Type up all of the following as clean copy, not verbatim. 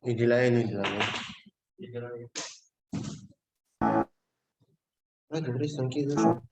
Di lain ini lah. Dovresti anche io.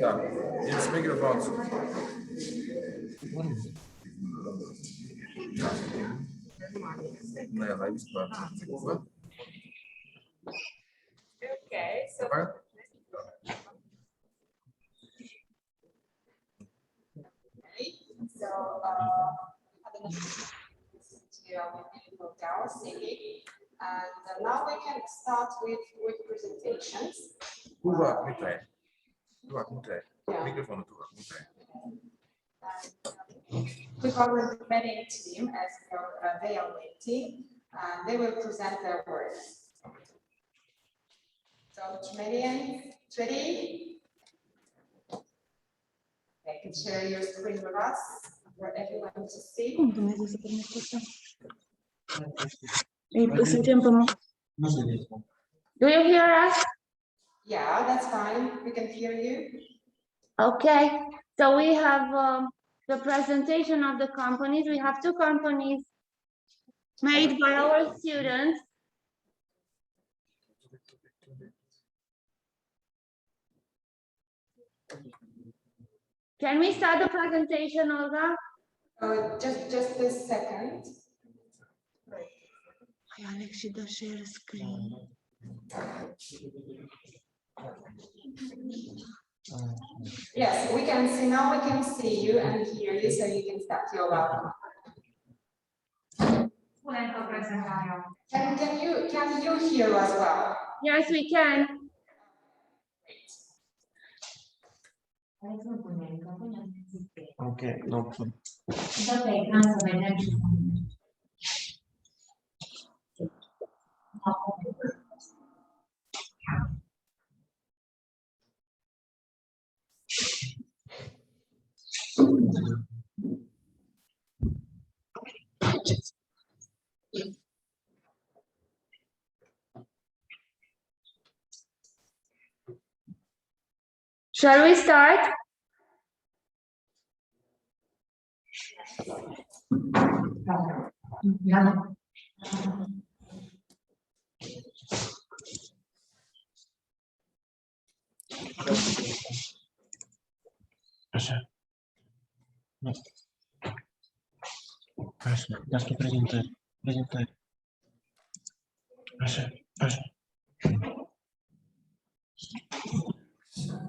Ja, ins Mikrofon. Nee, hij is klaar. Okay, so beautiful girls singing, and now we can start with presentations. Toewacht moet hij. Toewacht moet hij. Microfoon toewacht moet hij. With our remaining team, as they are waiting, they will present their words. So, Chumerians, ready? Okay, can share your screen with us for everyone to see. Cum Dumnezeu să permite asta? Suntem pe... Do you hear us? Yeah, that's fine. We can hear you. Okay, so we have the presentation of the companies. We have two companies made by our students. Can we start the presentation, Olga? Just a second. Hai, Alex, și dă share screen. Yes, we can see now. We can see you and hear you, so you can start your welcome. Can you hear as well? Yes, we can. Ok, no problem. Dă pe ecran să vedem ce Shall we start? Așa. Nu. Așa, dați pe prezentări. Prezentări. Așa, așa.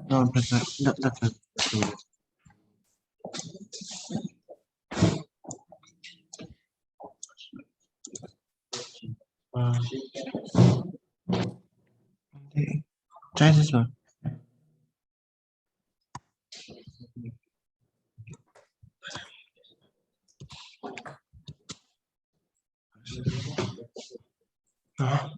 Da, prezentări. Da, prezentări. Ce ai zis, mă? Aha.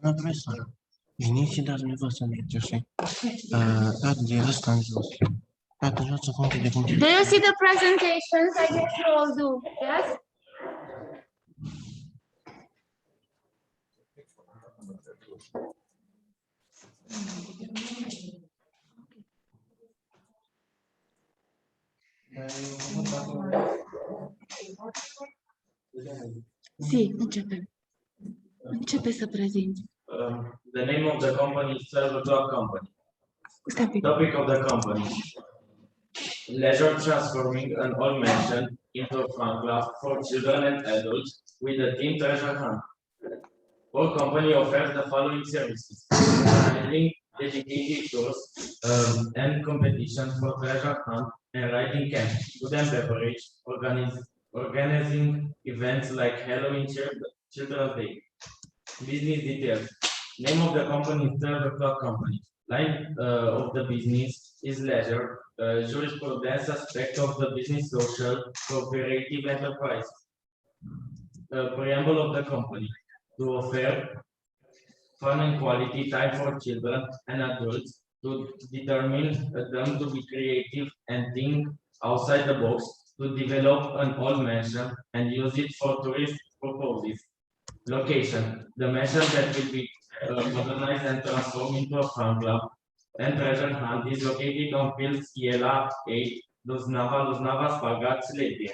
Doamna profesoră, veniți și dați dumneavoastră merge, știi? Dați de ăsta în jos. Dați în jos în funcție de cum... Do you see the presentations? I guess you all do. Yes? Si, începem. Începe să prezinți. The name of the company is 12 O'Clock Company. Stai un pic. Topic of the company: leisure transforming an old mansion into a fun club for children and adults with a team treasure hunt. Our company offers the following services: organizing dedicated tours and competitions for treasure hunt and riding camps, food and beverage, organizing events like Halloween Children's Day. Business details: name of the company is 12 O'Clock Company. Line of the business is leisure. Jurisprudence aspect of the business: social, cooperative enterprise. Preamble of the company: to offer fun and quality time for children and adults, to determine them to be creative and think outside the box, to develop an old mansion and use it for tourist purposes. Location: the mansion that will be modernized and transformed into a fun club and treasure hunt is located on Fields Iela 8, Luznava, Spagat, Silesia.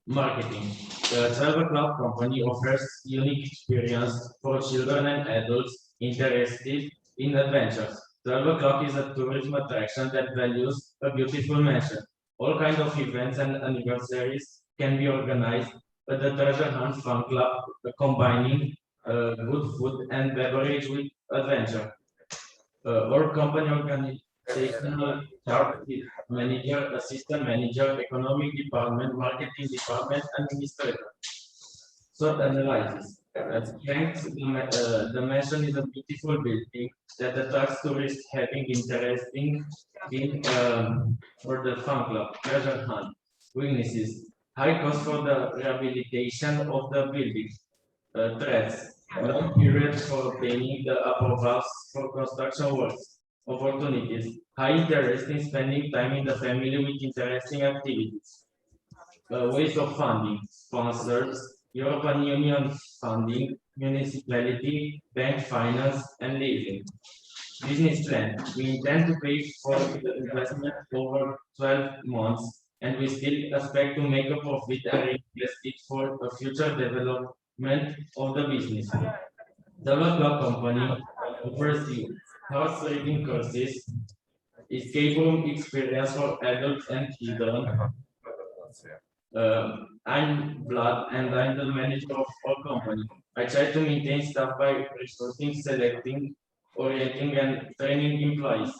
Marketing: the 12 O'Clock Company offers unique experience for children and adults interested in adventures. 12 O'Clock is a tourism attraction that values a beautiful mansion. All kinds of events and anniversaries can be organized at the Treasure Hunt Fun Club, combining good food and beverage with adventure. Our company organizational chart is manager, assistant manager, economic department, marketing department, administrator. SWOT analysis: strengths: the mansion is a beautiful building that attracts tourists having interesting in for the fun club treasure hunt. Weaknesses: high cost for the rehabilitation of the building, threats, long periods for obtaining the approvals for construction works, opportunities, high interest in spending time in the family with interesting activities, ways of funding, sponsors, European Union funding, municipality, bank finance, and leasing. Business plan, we intend to pay for the investment over 12 months, and we still expect to make a profit and reinvest it for a future development of the business. The local company offers you horse riding courses, escape room experience for adults and children. I'm Vlad and I'm the manager of our company. I try to maintain staff by resourcing, selecting, orienting, and training employees.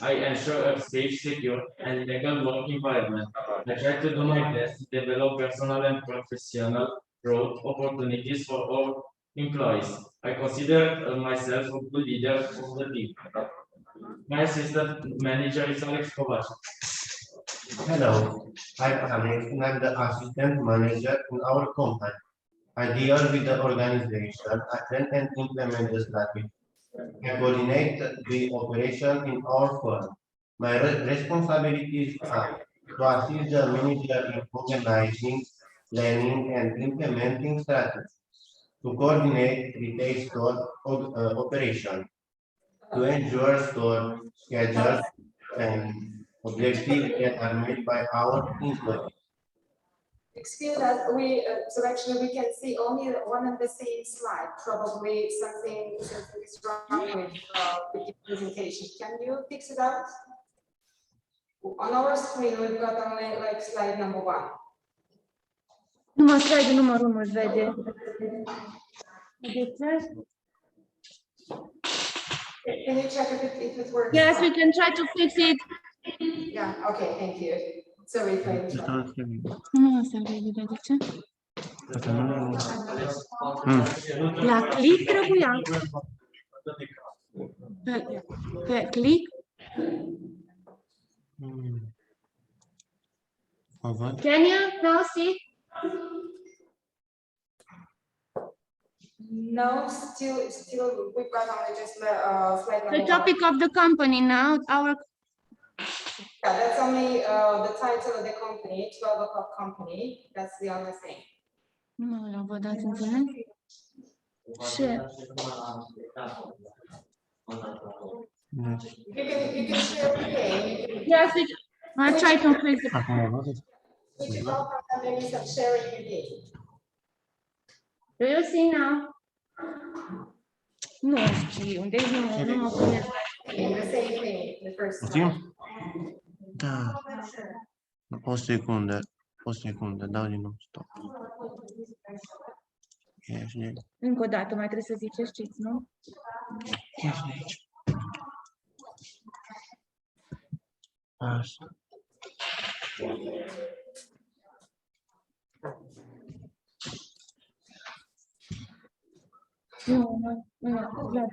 I ensure a safe, secure, and legal work environment. I try to do my best to develop personal and professional growth opportunities for all employees. I consider myself a good leader of the team. My assistant manager is Alex Kovac. Hello, I'm Alex and I'm the assistant manager in our company. I deal with the organization, attend and implement the strategy. I coordinate the operation in our firm. My responsibilities are to assist the manager in organizing, planning and implementing strategy, to coordinate retail store operation, to ensure store schedules and objectives that are made by our employees. Excuse us, so actually we can see only one and the same slide. Probably something is wrong with the presentation. Can you fix it out? On our screen, we've got only like slide number 1. Numai slide numărul 1 îl vede. Vedeți? Can you check if it works? Yes, we can try to fix it. Yeah, okay, thank you. Sorry for Ce stau interrupting. scrie? Nu o să vede, de ce? Dacă nu, La click trebuia. Pe click. o văd. Can you now see? No, still, we've got only just slide number The 1. topic of the company now, our Yeah, that's only the title of the company, 12 o'clock company. That's the only thing. nu l-am văd, ați înțeles? Și You can share again. yes, I'll try to fix it. Acum o văd. Switch it off and then you can share it again. Do you see now? Nu știu, deci nu mă puneți. The same thing, the first Poftim? time. Da. O secundă, dau din nou stop. Ești Încă o dată, mai trebuie să ziceți, știți, nu? aici. Așa. Nu, Vlad.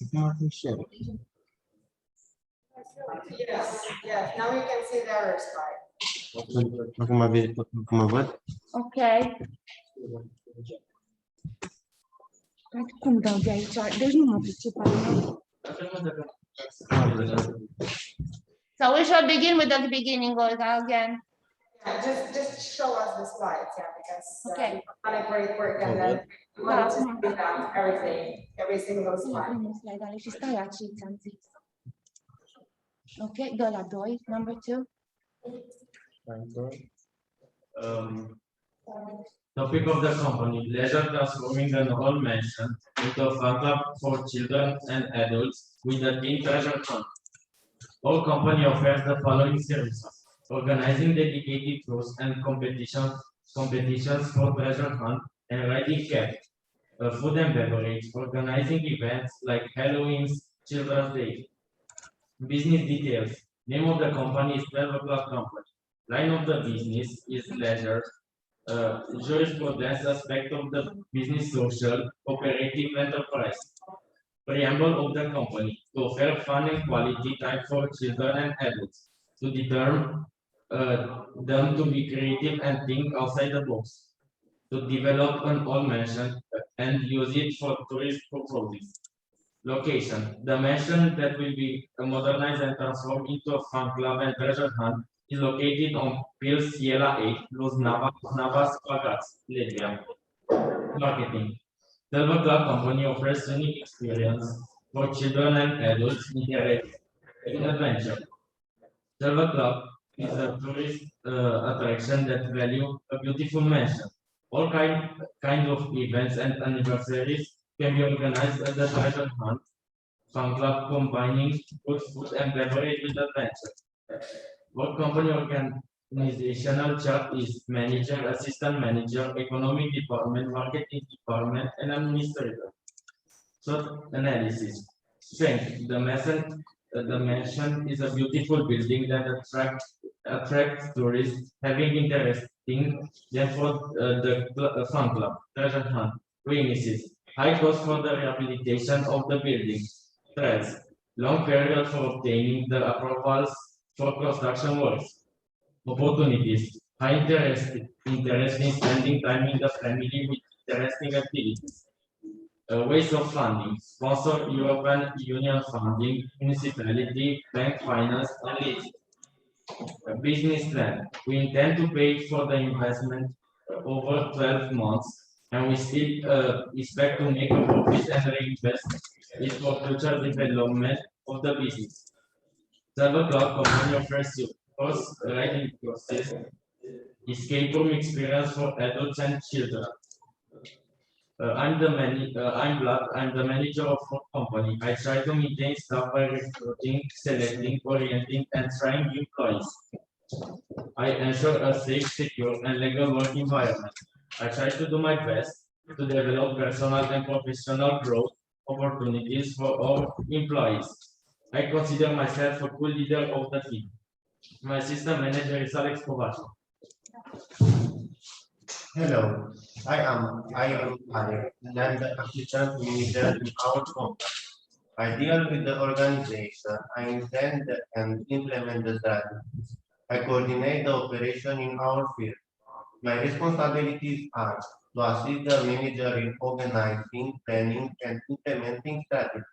Acum ar fi share. Yes, now you can see the other slide. Acum văd? Ok. Cum dau de aici? Deci nu mă pricep aici. So we shall begin with the beginning again. Yeah, just show us the slides, yeah, because Okay. you've done a great work and then we want to see down every single slide. Primul slide, ale și stai aici, ți-am zis. Ok, de la 2, number 2. Topic of the company, leisure transforming an old mansion into a fun club for children and adults with a teen treasure hunt. Our company offers the following services: organizing dedicated tours and competitions for treasure hunt and riding cabs, food and beverage, organizing events like Halloween's Children's Day. Business details. Name of the company is 12 o'clock company. Line of the business is leisure. Jurisprudence aspect of the business social cooperative enterprise. Preamble of the company to offer fun and quality time for children and adults, to determine them to be creative and think outside the box, to develop an old mansion and use it for tourist purposes. Location: the mansion that will be modernized and transformed into a fun club and treasure hunt is located on Pil Sierra 8, Los Navas Pagats, Libya. Marketing: Silver Club Company offers unique experience for children and adults interested in adventure. Silver Club is a tourist attraction that value a beautiful mansion. All kind of events and anniversaries can be organized at the treasure hunt fun club, combining good food and beverage with adventure. What company organizational chart is manager, assistant manager, economic department, marketing department, and administrator. So analysis. Strength. The mansion is a beautiful building that attracts tourists having interesting them for the fun club, treasure hunt. Weaknesses: high cost for the rehabilitation of the building. Threats: long period for obtaining the approvals for construction works. Opportunities: high interest in spending time in the family with interesting activities. Ways of funding: sponsor, European Union funding, municipality, bank finance, and leasing. Business plan: we intend to pay for the investment over 12 months, and we still expect to make a profit and reinvest it for future development of the business. Silver Cloud Company offers you first writing process, escape room experience for adults and children. I'm the manager of our company. I try to maintain staff by recruiting, selecting, orienting, and trying employees. I ensure a safe, secure, and legal work environment. I try to do my best to develop personal and professional growth opportunities for all employees. I consider myself a cool leader of the team. My assistant manager is Alex Kovacs. Hello, I am Alex, and I'm the assistant manager in our company. I deal with the organization, I intend and implement the strategies. I coordinate the operation in our field. My responsibilities are to assist the manager in organizing, planning, and implementing strategies,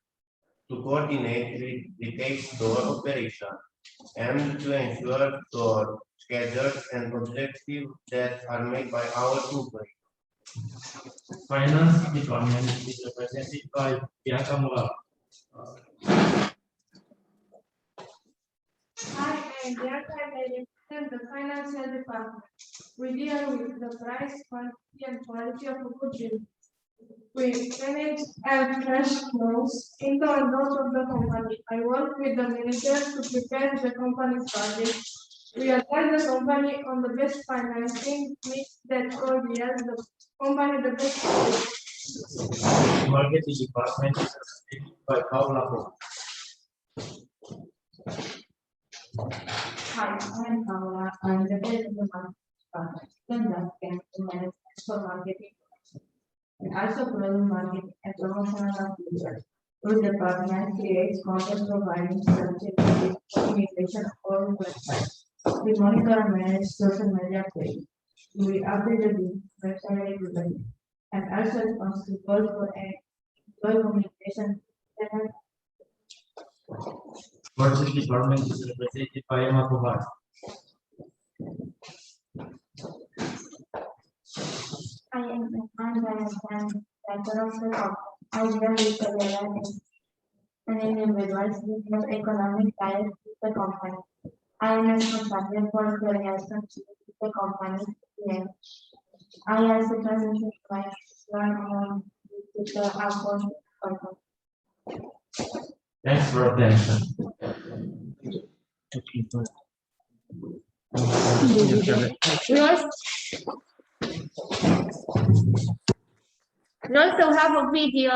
to coordinate retail store operation, and to ensure store schedules and objectives that are made by our employees. Finance department is represented by Bianca Moral. Hi, I'm Bianca and I represent the financial department. We deal with the price, quantity, and quality of a good business. We manage and cash flows into and out of the company. I work with the manager to prepare the company's budget. We advise the company on the best financing mix that will yield the company the best profit. Marketing department is represented by Paula Ho. Hi, I'm Paula. I'm the head of the marketing department. Then to manage for marketing and also product marketing and promotional activities. This department creates content providing strategic communication or websites. We monitor and manage social media pages. We update the website regularly and also responsible for employee communication. Purchase department is represented by Emma Kovacs. I am director of the company. I deal with the level and individuals with economic ties with the company. I am responsible for the relationship with the company. Yes. I also transition my with the outbound company. Thanks for attention. To people. We also have a video.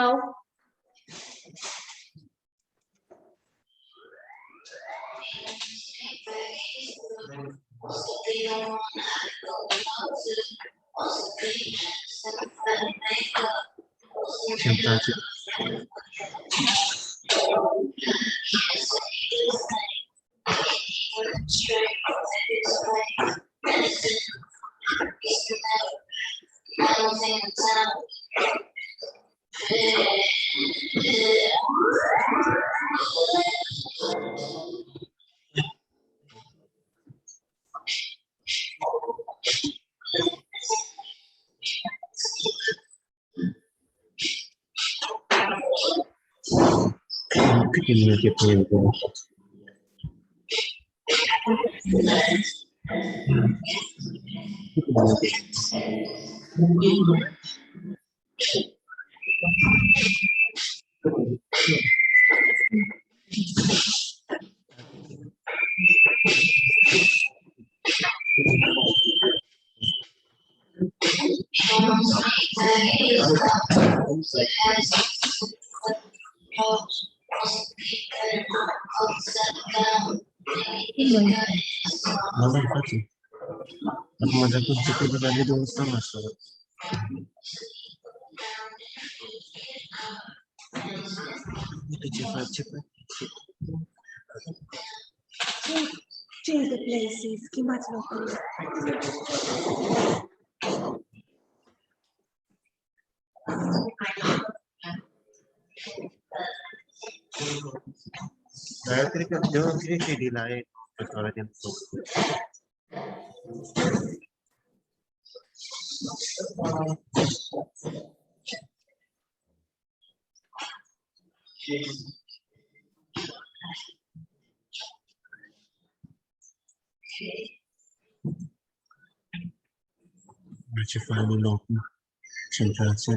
Kecilnya gitu ya. Mana pasti. Aku mau jatuh cukup dari 2,5. Cepat. Change the places. Schematic local. Saya terikat jauh sini di lain persoalan yang macam mana nak sentrasi.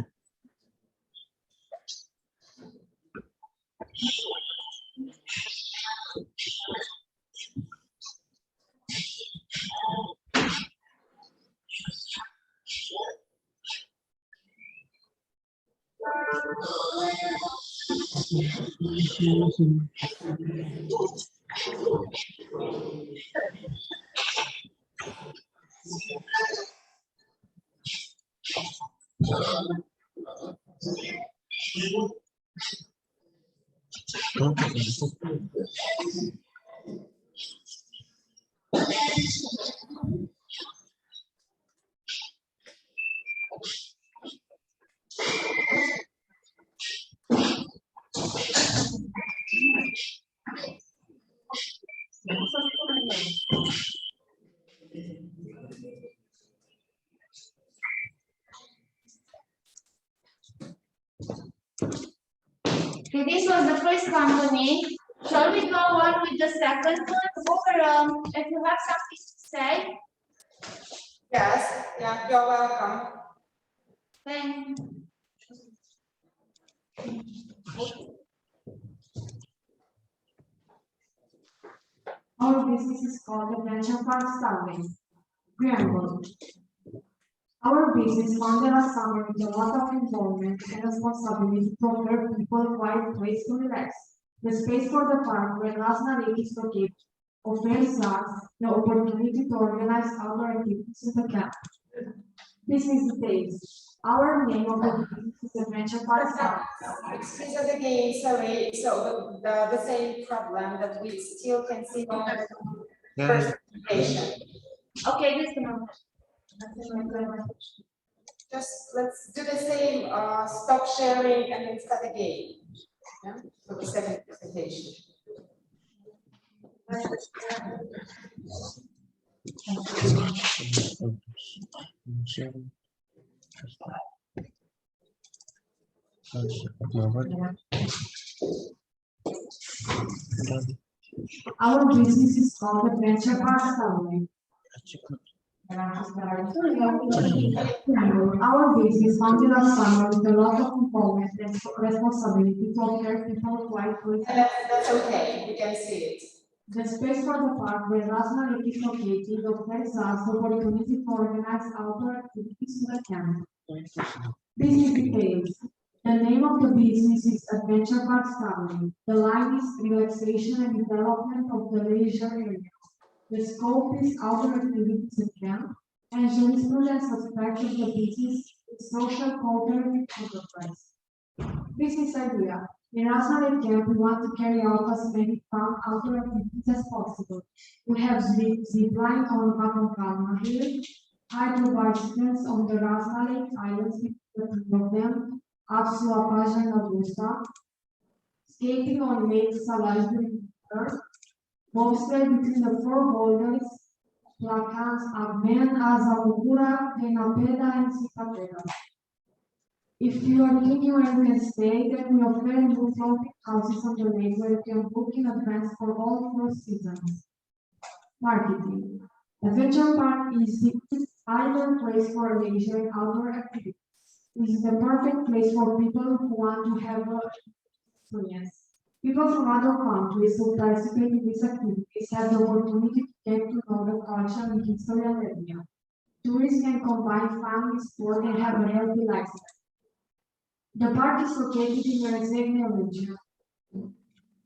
Okay, this was the first company. Shall we go on with the second one? Or if you have something to say, Yes, yeah, you're welcome. then Our business is called Adventure Park Starway. Preamble. Our business founded as summer with a lot of involvement and responsibility to offer people a quiet place to relax. The space for the park where Razna Lake is located offers us the opportunity to organize outdoor activities in the camp. Business details. Our name of the business is Adventure Park Starway. Excuse us again, sorry, so the same problem that we still can see on the first presentation. okay, just a moment. Just let's do the same, stop sharing and then start again. Yeah, for the second presentation. Our business is called Adventure Park Starway. Our business founded as summer with a lot of involvement and responsibility to offer people a quiet place. That's okay, we can see it. The space for the park where Razna Lake is located offers us the opportunity to organize outdoor activities in the camp. Business details. The name of the business is Adventure Park Starway. The line is relaxation and development of the leisure area. The scope is outdoor activities at camp, and jurisprudence aspect of the business is social culture enterprise. Business idea. In Rosary Camp, we want to carry out as many fun outdoor activities as possible. We have zip line on Bottom Palma Hill, hydro bicycles on the Rosary Islands with the two of them, up to Apaja and Augusta, skating on Lake Salisbury River, bobsled between the four boulders, Placans, Abmen, Azamukura, Penapeda, and Sipapeda. If you are new and can stay, then we offer new floating houses on the lake where you can book in advance for all 4 seasons. Marketing. Adventure Park is the ideal place for leisure and outdoor activities. This is the perfect place for people who want to have an experience. People from other countries who participate in these activities have the opportunity to get to know the culture and history of the area. Tourists can combine family sport and have a healthy lifestyle. The park is located in the Resegna region.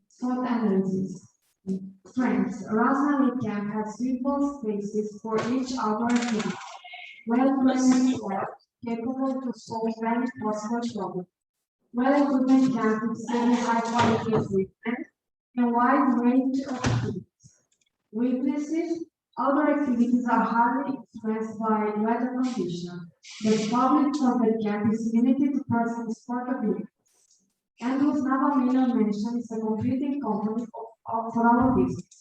SWOT analysis. Strengths. Rasna Camp has suitable spaces for each outdoor activity. Well-planned staff, capable to solve any possible problem. Well-equipped camp with very high-quality equipment and wide range of activities. Weaknesses. Outdoor activities are highly influenced by weather conditions. The public for the camp is limited to personal portability. And as Nava Miller mentioned, is a competing company for our business.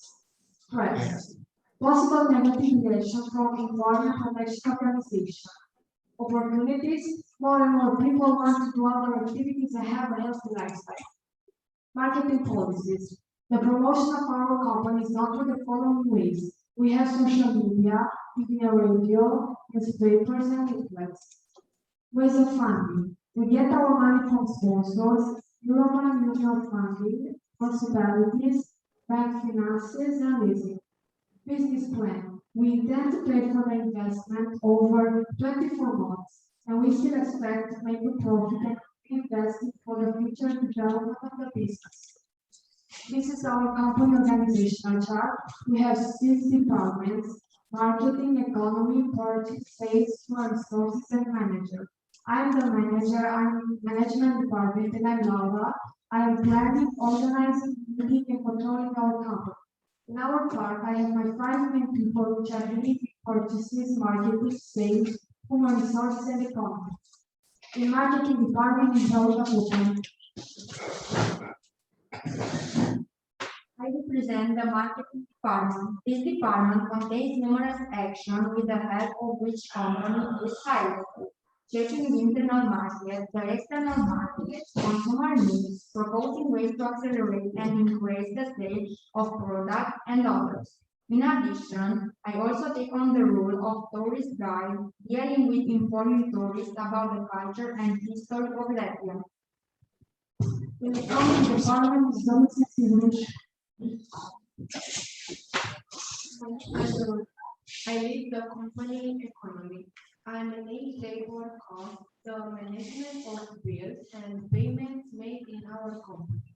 Stress. Possible negative reaction from environment protection organization. Opportunities. More and more people want to do outdoor activities and have a healthy lifestyle. Marketing policies. The promotion of our company is done through the following ways. We have social media, TV, radio, newspapers, and leaflets. Ways of funding. We get our money from sponsors, European Union funding, municipalities, bank finances, and leasing. Business plan. We intend to pay for the investment over 24 months, and we still expect to make a profit and invest it for the future development of the business. This is our company organizational chart. We have 6 departments: marketing, economy, purchase, sales, human resources, and manager. I'm the manager, I'm management department, and I'm Laura. I am planning, organizing, leading, and controlling our company. In our park, I have my 5 main people, which are leading purchases, marketing, sales, human resources, and economy. The marketing department is Laura Open. I represent the marketing department. This department contains numerous actions with the help of which company is hired. Checking the internal market, the external market, consumer needs, proposing ways to accelerate and increase the sale of products and others. In addition, I also take on the role of tourist guide, dealing with informing tourists about the culture and history of Latvia. In the economy department is domestic. I lead the company economy. I manage labor costs, the management of bills and payments made in our company.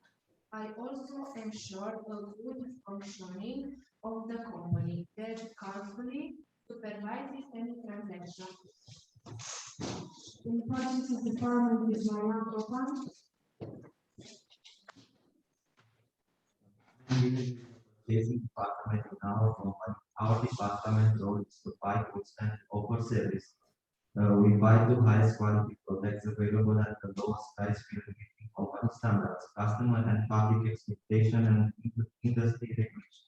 I also ensure a good functioning of the company that carefully supervises any transaction. In the purchasing department is Marian Topan. Purchasing department in our company. Our department role is to buy goods and offer service. We buy the highest quality products available at the lowest price within company standards, customer and public expectation, and industry regulation.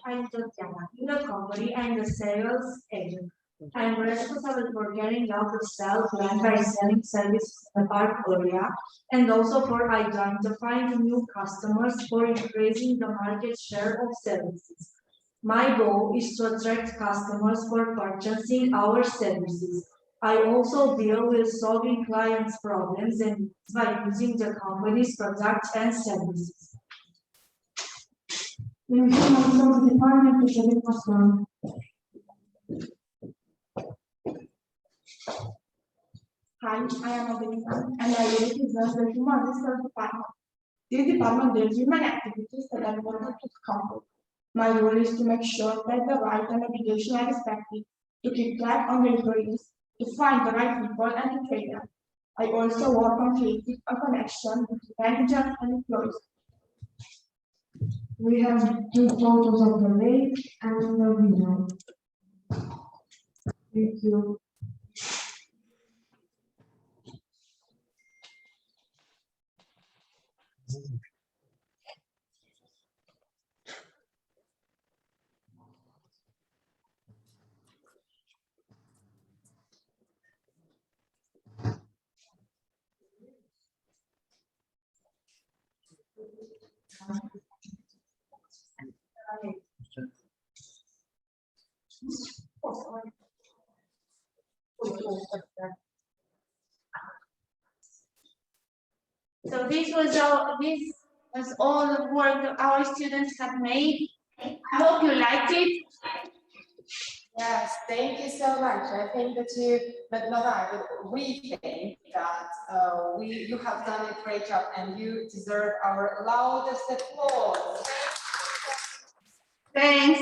I'm Tatiana. In the company, I'm the sales agent. I am responsible for carrying out the sales plan by selling services in the park area and also for identifying new customers for increasing the market share of services. My goal is to attract customers for purchasing our services. I also deal with solving clients' problems and by using the company's products and services. In the department is a person. Hi, I am Adelita and I represent the Human Resources Department. This department deals with many activities that are important to the company. My role is to make sure that the right and obligation are respected, to keep track on the employees, to find the right people and to train them. I also work on creating a connection between managers and employees. We have two photos of the lake and the video. Thank you. So this was all the work that our students have made. I hope you liked it. Yes, thank you so much. I think that not I, but we think that you have done a great job and you deserve our loudest applause. Thanks.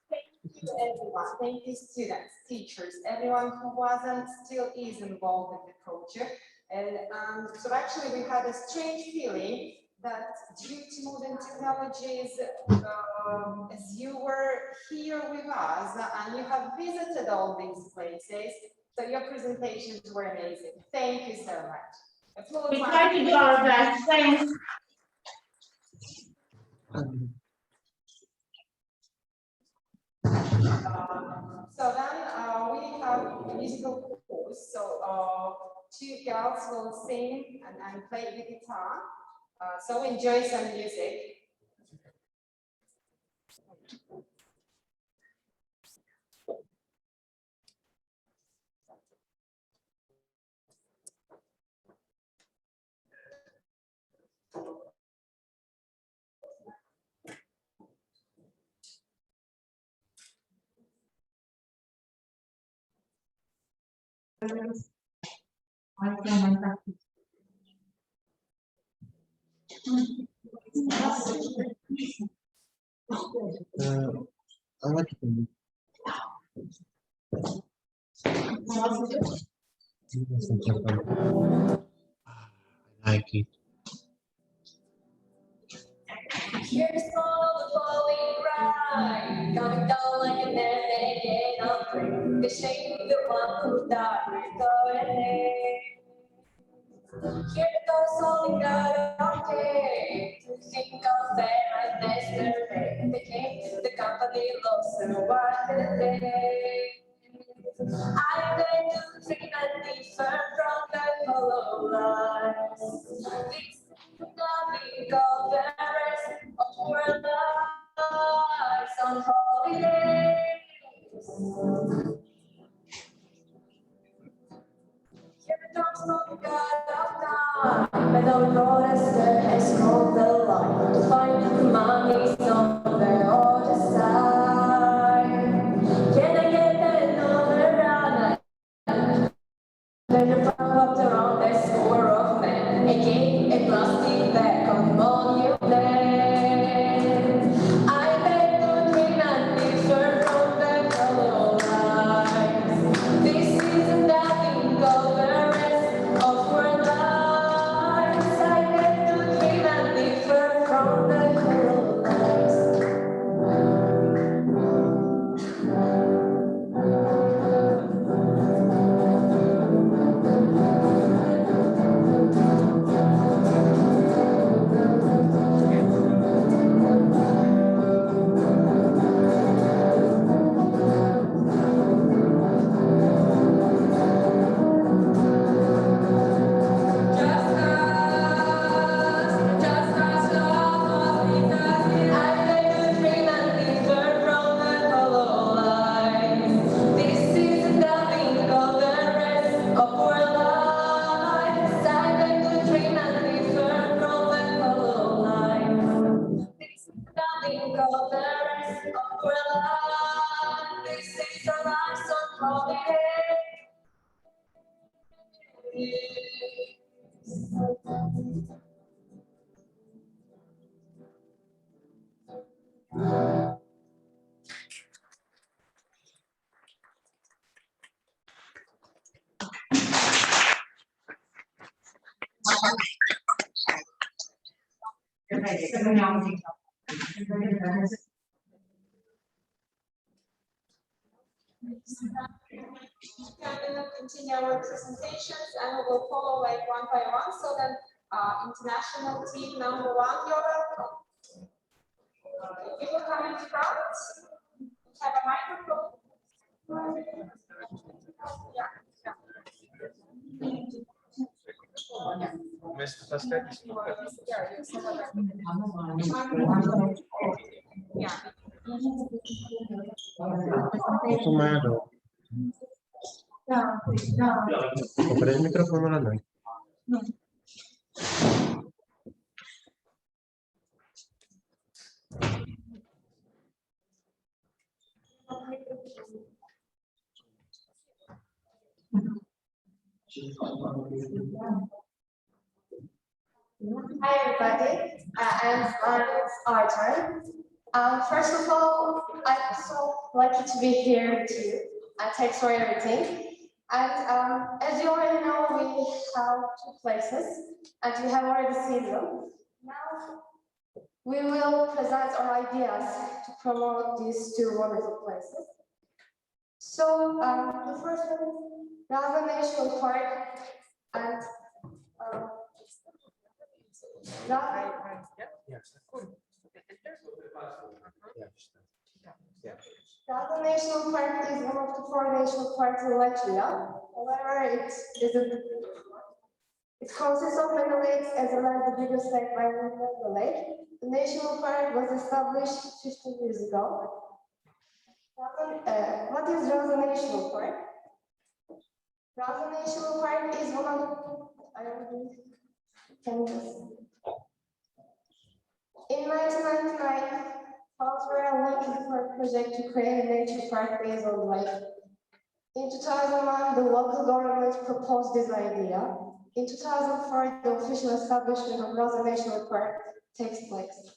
Thank you everyone. Thank you students, teachers, everyone who wasn't, still is involved in the project. And so actually we had a strange feeling that due to modern technologies, as you were here with us and you have visited all these places, so your presentations were amazing. Thank you so much. Applause. We try to do our best. Thanks. So then we have a musical course. So two girls will sing and play the guitar. So enjoy some music. I like it. I like it. Here's all the falling right, coming down like an ending of spring. The shame of the one who died regarding. Here goes falling out of day, to think of them as yesterday. They came to the company lost and what did they? I beg to dream and differ from the hollow lies. This is nothing of the rest of our lives on holidays. Here comes the God of time, and the roadster has called the line to find the money's on the other side. Can I get another run? Then the up around the score of men, again a plastic bag on monument. I beg to dream and differ from the color lines. This is nothing of the rest of our lives. I beg to dream and differ from the color lines. Can continue our presentations and we will follow like one by one. So then international team number 1, you're welcome. You will come in front, have a microphone. Mr. Tasket? Yeah. Tomado. Compré el micrófono a la noche. Hi everybody, I'm Arthur. First of all, I'm so lucky to be here too. Thanks for everything. And as you already know, we have 2 places, and you have already seen them. Now we will present our ideas to promote these 2 wonderful places. So the first one is Raza National Park, and Raza National Park is one of the 4 national parks in Latvia. However, it consists of many lakes as well as the biggest lake by the lake. The national park was established 15 years ago. What is Raza National Park? Raza National Park is one of in 1999, funds were allocated for a project to create a nature park based on the lake. In 2001, the local government proposed this idea. In 2004, the official establishment of Raza National Park takes place.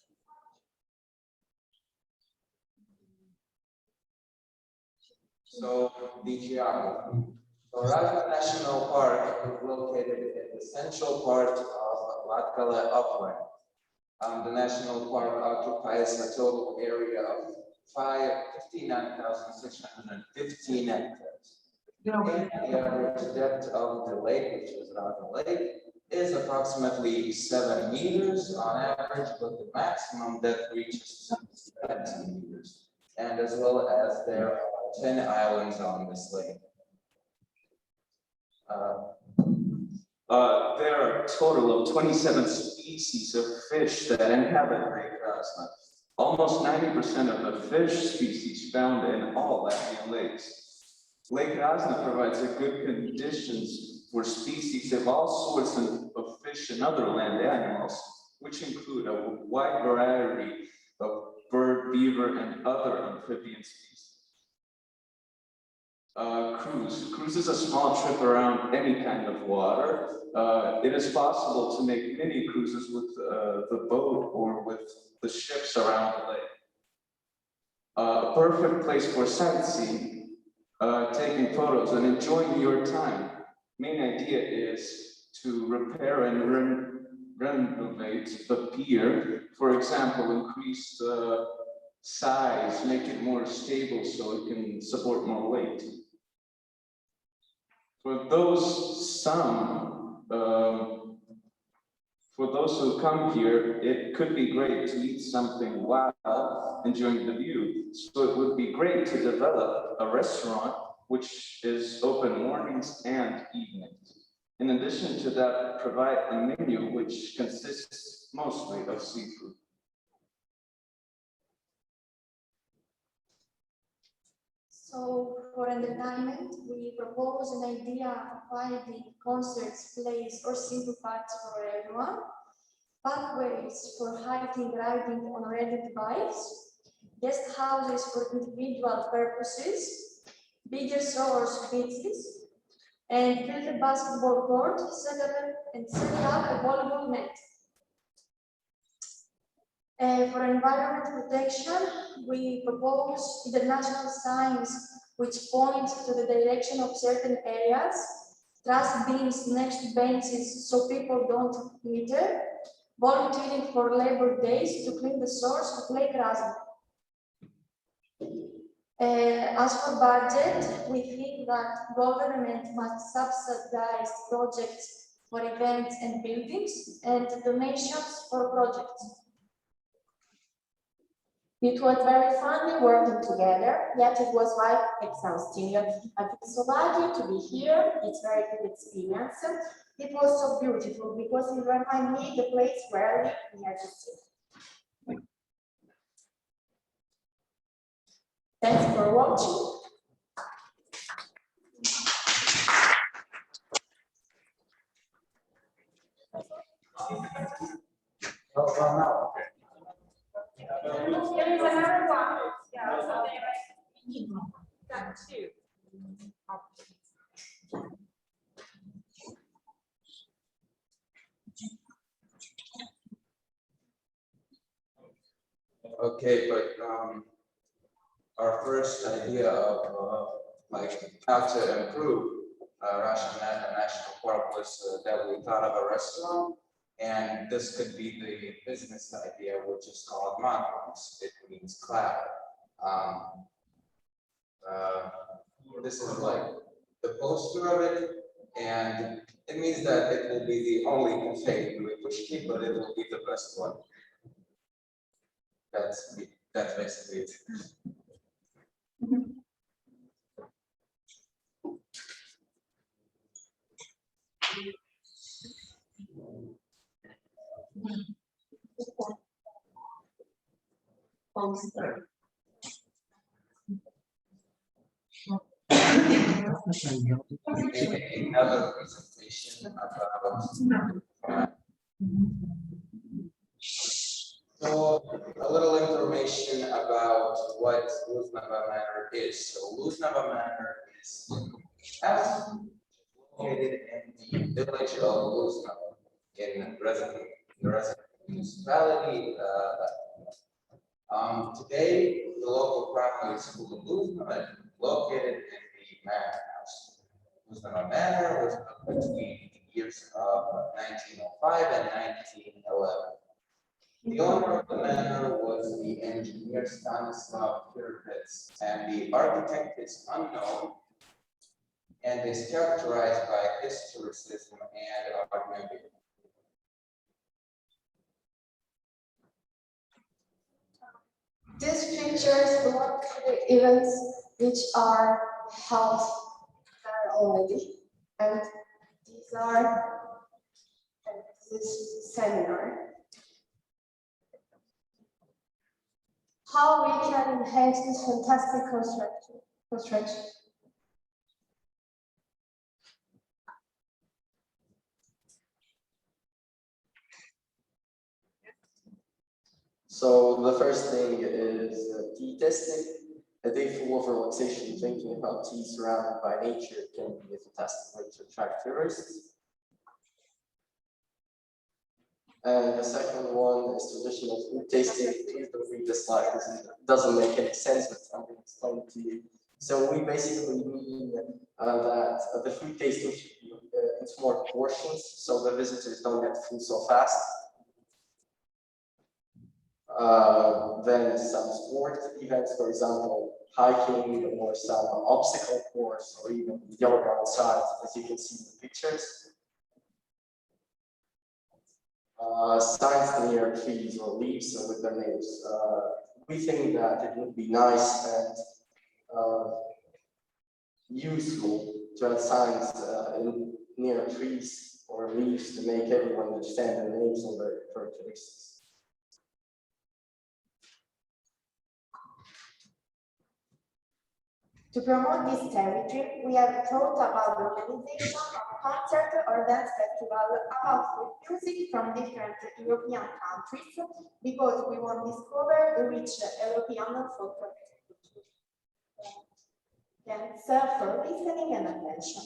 So, the geography. So, Raza National Park is located in the central part of Latgale upland. The national park occupies a total area of 59,615 hectares. And the average depth of the lake, which is Raza Lake, is approximately 7 meters on average, but the maximum depth reaches 17 meters. And as well as there are 10 islands on this lake. There are a total of 27 species of fish that inhabit Lake Razna. Almost 90% of the fish species found in all Latvian lakes. Lake Razna provides a good conditions for species of all sorts of fish and other land animals, which include a wide variety of bird, beaver, and other amphibian species. Cruise is a small trip around any kind of water. It is possible to make mini cruises with the boat or with the ships around the lake. A perfect place for sightseeing, taking photos and enjoying your time. Main idea is to repair and renovate the pier. For example, increase the size, make it more stable so it can support more weight. For those who come here, it could be great to eat something while enjoying the view. So it would be great to develop a restaurant which is open mornings and evenings. In addition to that, provide a menu which consists mostly of seafood. So for entertainment, we propose an idea of variety, concerts, plays, or simple parties for everyone, pathways for hiking, riding on rented bikes, guest houses for individual purposes, bigger shores, beaches, and build a basketball court, set up a volleyball net. For environment protection, we propose international signs which point to the direction of certain areas, trash bins next to benches so people don't litter, volunteering for Labor Days to clean the source of Lake Razor. As for budget, we think that government must subsidize projects for events and buildings and donations for projects. It was very fun working together, yet it was quite exhausting. I feel so lucky to be here. It's a very good experience. It was so beautiful because it reminded me the place where I live near the sea. Thanks for watching. Oh, well, now, okay. There is another one. Yeah, so that too. Okay, but our first idea of like how to improve Russian National Park was that we thought of a restaurant, and this could be the business idea, which is called Mantrams. It means cloud. This is like the poster of it, and it means that it will be the only cafe we push, but it will be the best one. That's basically it. Poster. Another presentation about so a little information about what Luznava Manor is. So Luznava Manor is located in the village of Luznava in the resident municipality. Today, the local primary school of Luznava is located in the Manor House. Luznava Manor was built between the years of 1905 and 1911. The owner of the manor was the engineer Stanislav Kirpitz, and the architect is unknown and is characterized by historicism and art memory. These pictures belong to the events which are held there already, and these are this seminar. How we can enhance this fantastic construction. So the first thing is tea testing. A day full of relaxation, thinking about tea surrounded by nature can be a fantastic way to attract tourists. And the second one is traditional food tasting. Please don't read this slide because it doesn't make any sense, but I'm going to explain it to you. So we basically mean that the food tasting should be in small portions, so the visitors don't get full so fast. Then some sport events, for example, hiking or some obstacle course or even yoga outside, as you can see in the pictures. Signs near trees or leaves with their names. We think that it would be nice and useful to add signs near trees or leaves to make everyone understand their names and their characteristics. To promote this territory, we have thought about the organization of concert or dance festival about music from different European countries because we want to discover the rich European folk culture. Thanks for listening and attention.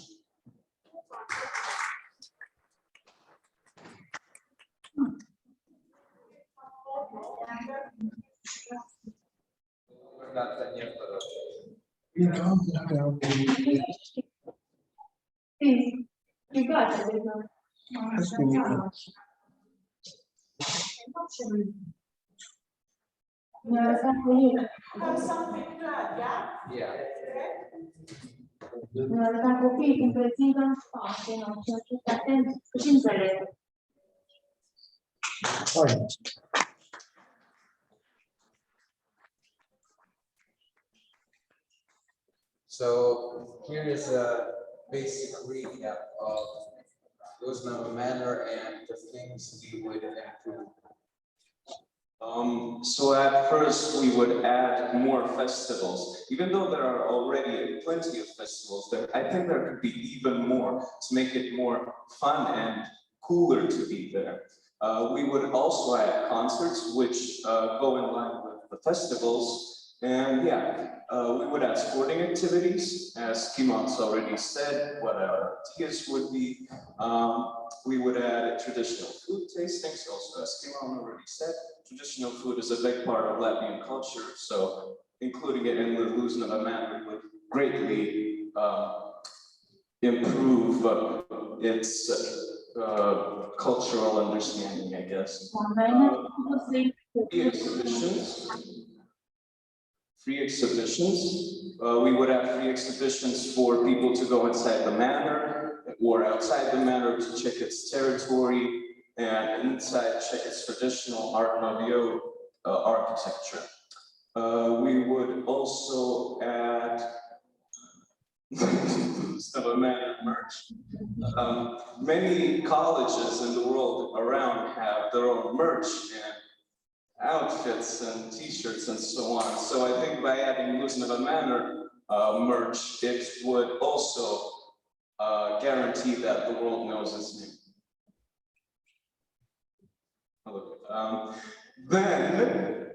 faccio questo? Have something to add, yeah? Yeah. Nell'attacco qui in preciso spazio, non c'è tutta attenzione. So here is a basic recap of Luznava Manor and the things we would improve. So at first we would add more festivals, even though there are already plenty of festivals there. I think there could be even more to make it more fun and cooler to be there. We would also add concerts which go in line with the festivals. And yeah, we would add sporting activities, as Kimon's already said, what our ideas would be. We would add traditional food tastings, also as Kimon already said. Traditional food is a big part of Latvian culture, so including it in the Luznava Manor would greatly improve its cultural understanding, I guess. Free exhibitions. We would have free exhibitions for people to go inside the manor or outside the manor to check its territory, and inside check its traditional Art Nouveau architecture. We would also add Luznava Manor merch. Many colleges in the world around have their own merch and outfits and t-shirts and so on. So I think by adding Luznava Manor merch, it would also guarantee that the world knows its name. Then,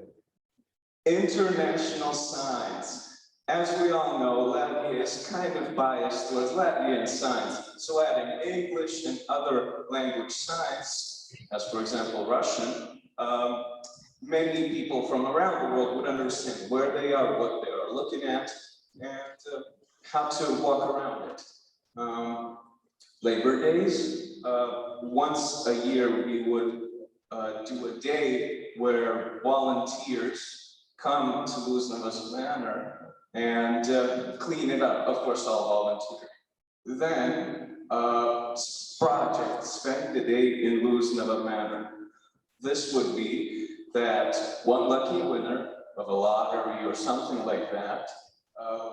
international signs. As we all know, Latvia is kind of biased towards Latvian signs. So adding English and other language signs, as for example Russian, many people from around the world would understand where they are, what they are looking at, and how to walk around it. Labor Days, once a year we would do a day where volunteers come to Luznava's Manor and clean it up, of course all volunteer. Then, project, spend the day in Luznava Manor. This would be that one lucky winner of a lottery or something like that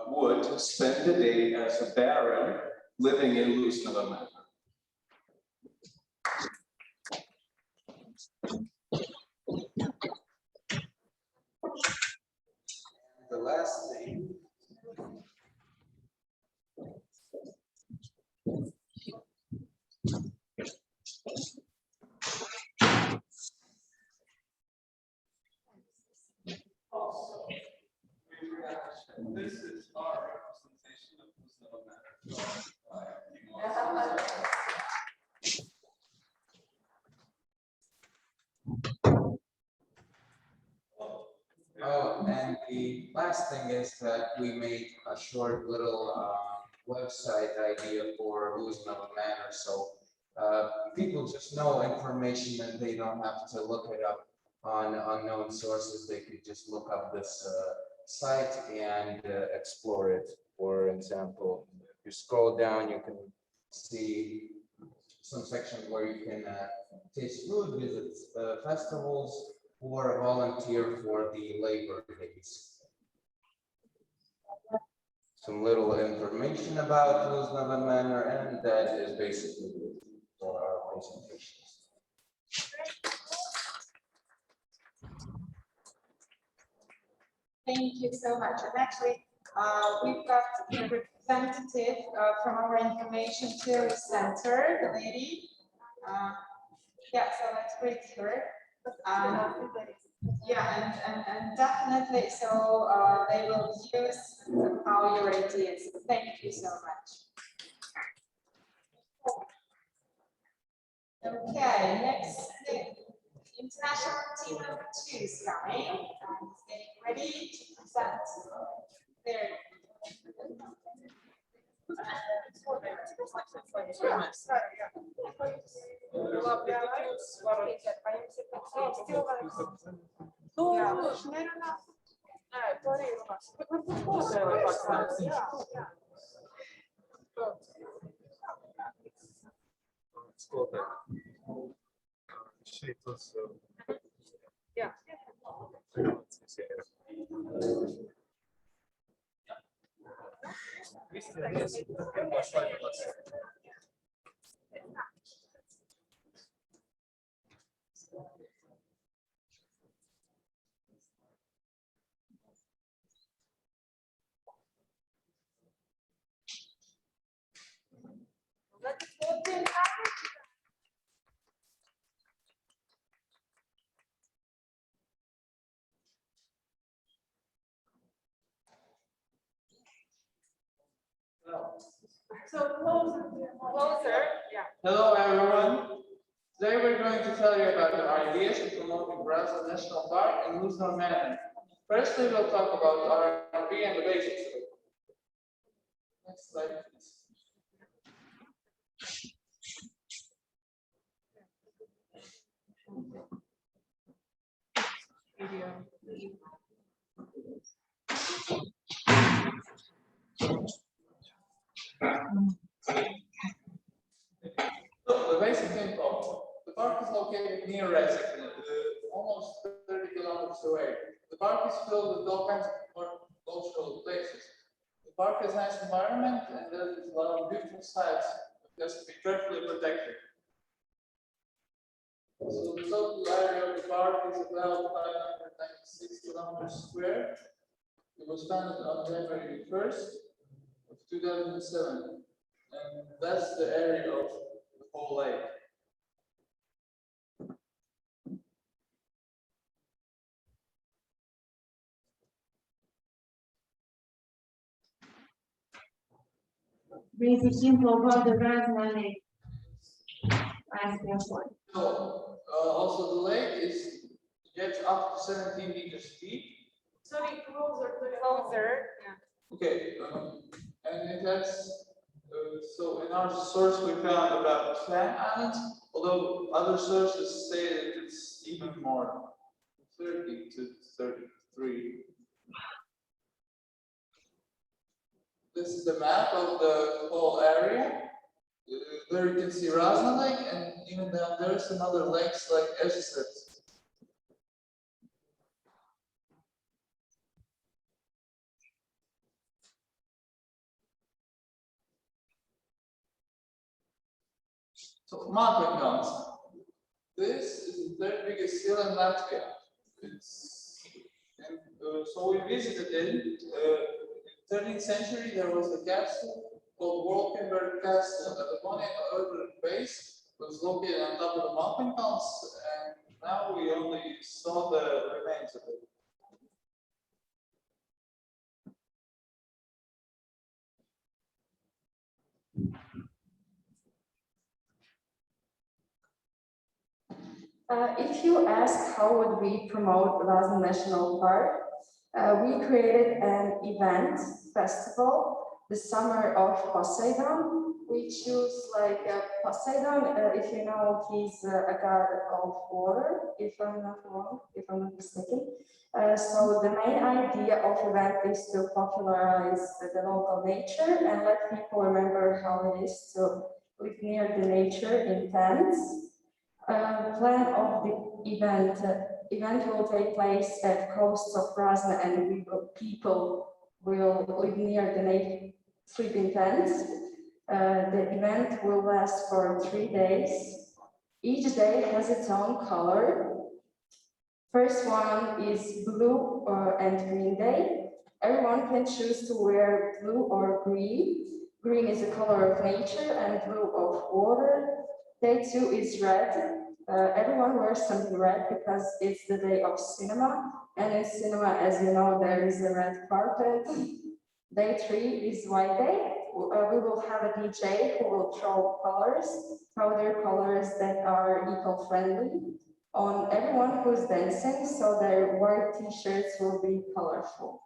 would spend the day as a baron living in Luznava Manor. The last thing this is our representation of Luznava Manor. Oh, and the last thing is that we made a short little website idea for Luznava Manor, so people just know information and they don't have to look it up on unknown sources. They could just look up this site and explore it. For example, if you scroll down, you can see some section where you can taste food, visit festivals, or volunteer for the Labor Days. Some little information about Luznava Manor, and that is basically it for our presentations. Thank you so much. And actually, we've got a representative from our Information Theory Center, the lady. Yeah, so let's greet her. Yeah, and definitely, so they will use all your ideas. Thank you so much. Okay, next, international team number 2 is coming and is getting ready to present their. Shape was, Yeah. So closer, yeah. Hello, everyone. Today we're going to tell you about the ideas of promoting Brazil National Park in Luzon manner. Firstly, we'll talk about R&B and the basics of it. Next slide, please. So, the basic info. The park is located near Resik, almost 30 kilometers away. The park is filled with all kinds of cultural places. The park has a nice environment and there's a lot of beautiful sites that has to be carefully protected. So the total area of the park is about 596 kilometers square. It was founded on January 1st of 2007. And that's the area of the whole lake. Basic info about the Brazil Lake. So, also the lake is gets up to 17 meters deep. Sorry, closer, yeah. Okay, and it has, so in our source we found about 10 islands, although other sources say that it's even more, 30 to 33. This is the map of the whole area. There you can see Razna Lake, and even down there some other lakes like Esset. So mountain counts. This is the third biggest hill in Latvia. So we visited it. In the 13th century, there was a castle called Wolkenberg Castle at the one end of the base. It was located on top of the mountain counts, and now we only saw the remains of it. If you ask how would we promote Razna National Park, we created an event, festival, the Summer of Poseidon. We choose like Poseidon, if you know, he's a god of water, if I'm not wrong, if I'm not mistaken. So the main idea of event is to popularize the local nature and let people remember how it is to live near the nature in tents. Plan of the event will take place at coast of Razna, and people will live near the sleeping tents. The event will last for 3 days. Each day has its own color. First one is blue and green day. Everyone can choose to wear blue or green. Green is the color of nature and blue of water. Day 2 is red. Everyone wears something red because it's the day of cinema. And in cinema, as you know, there is a red carpet. Day 3 is white day. We will have a DJ who will throw powder colors that are eco-friendly on everyone who's dancing, so their white t-shirts will be colorful.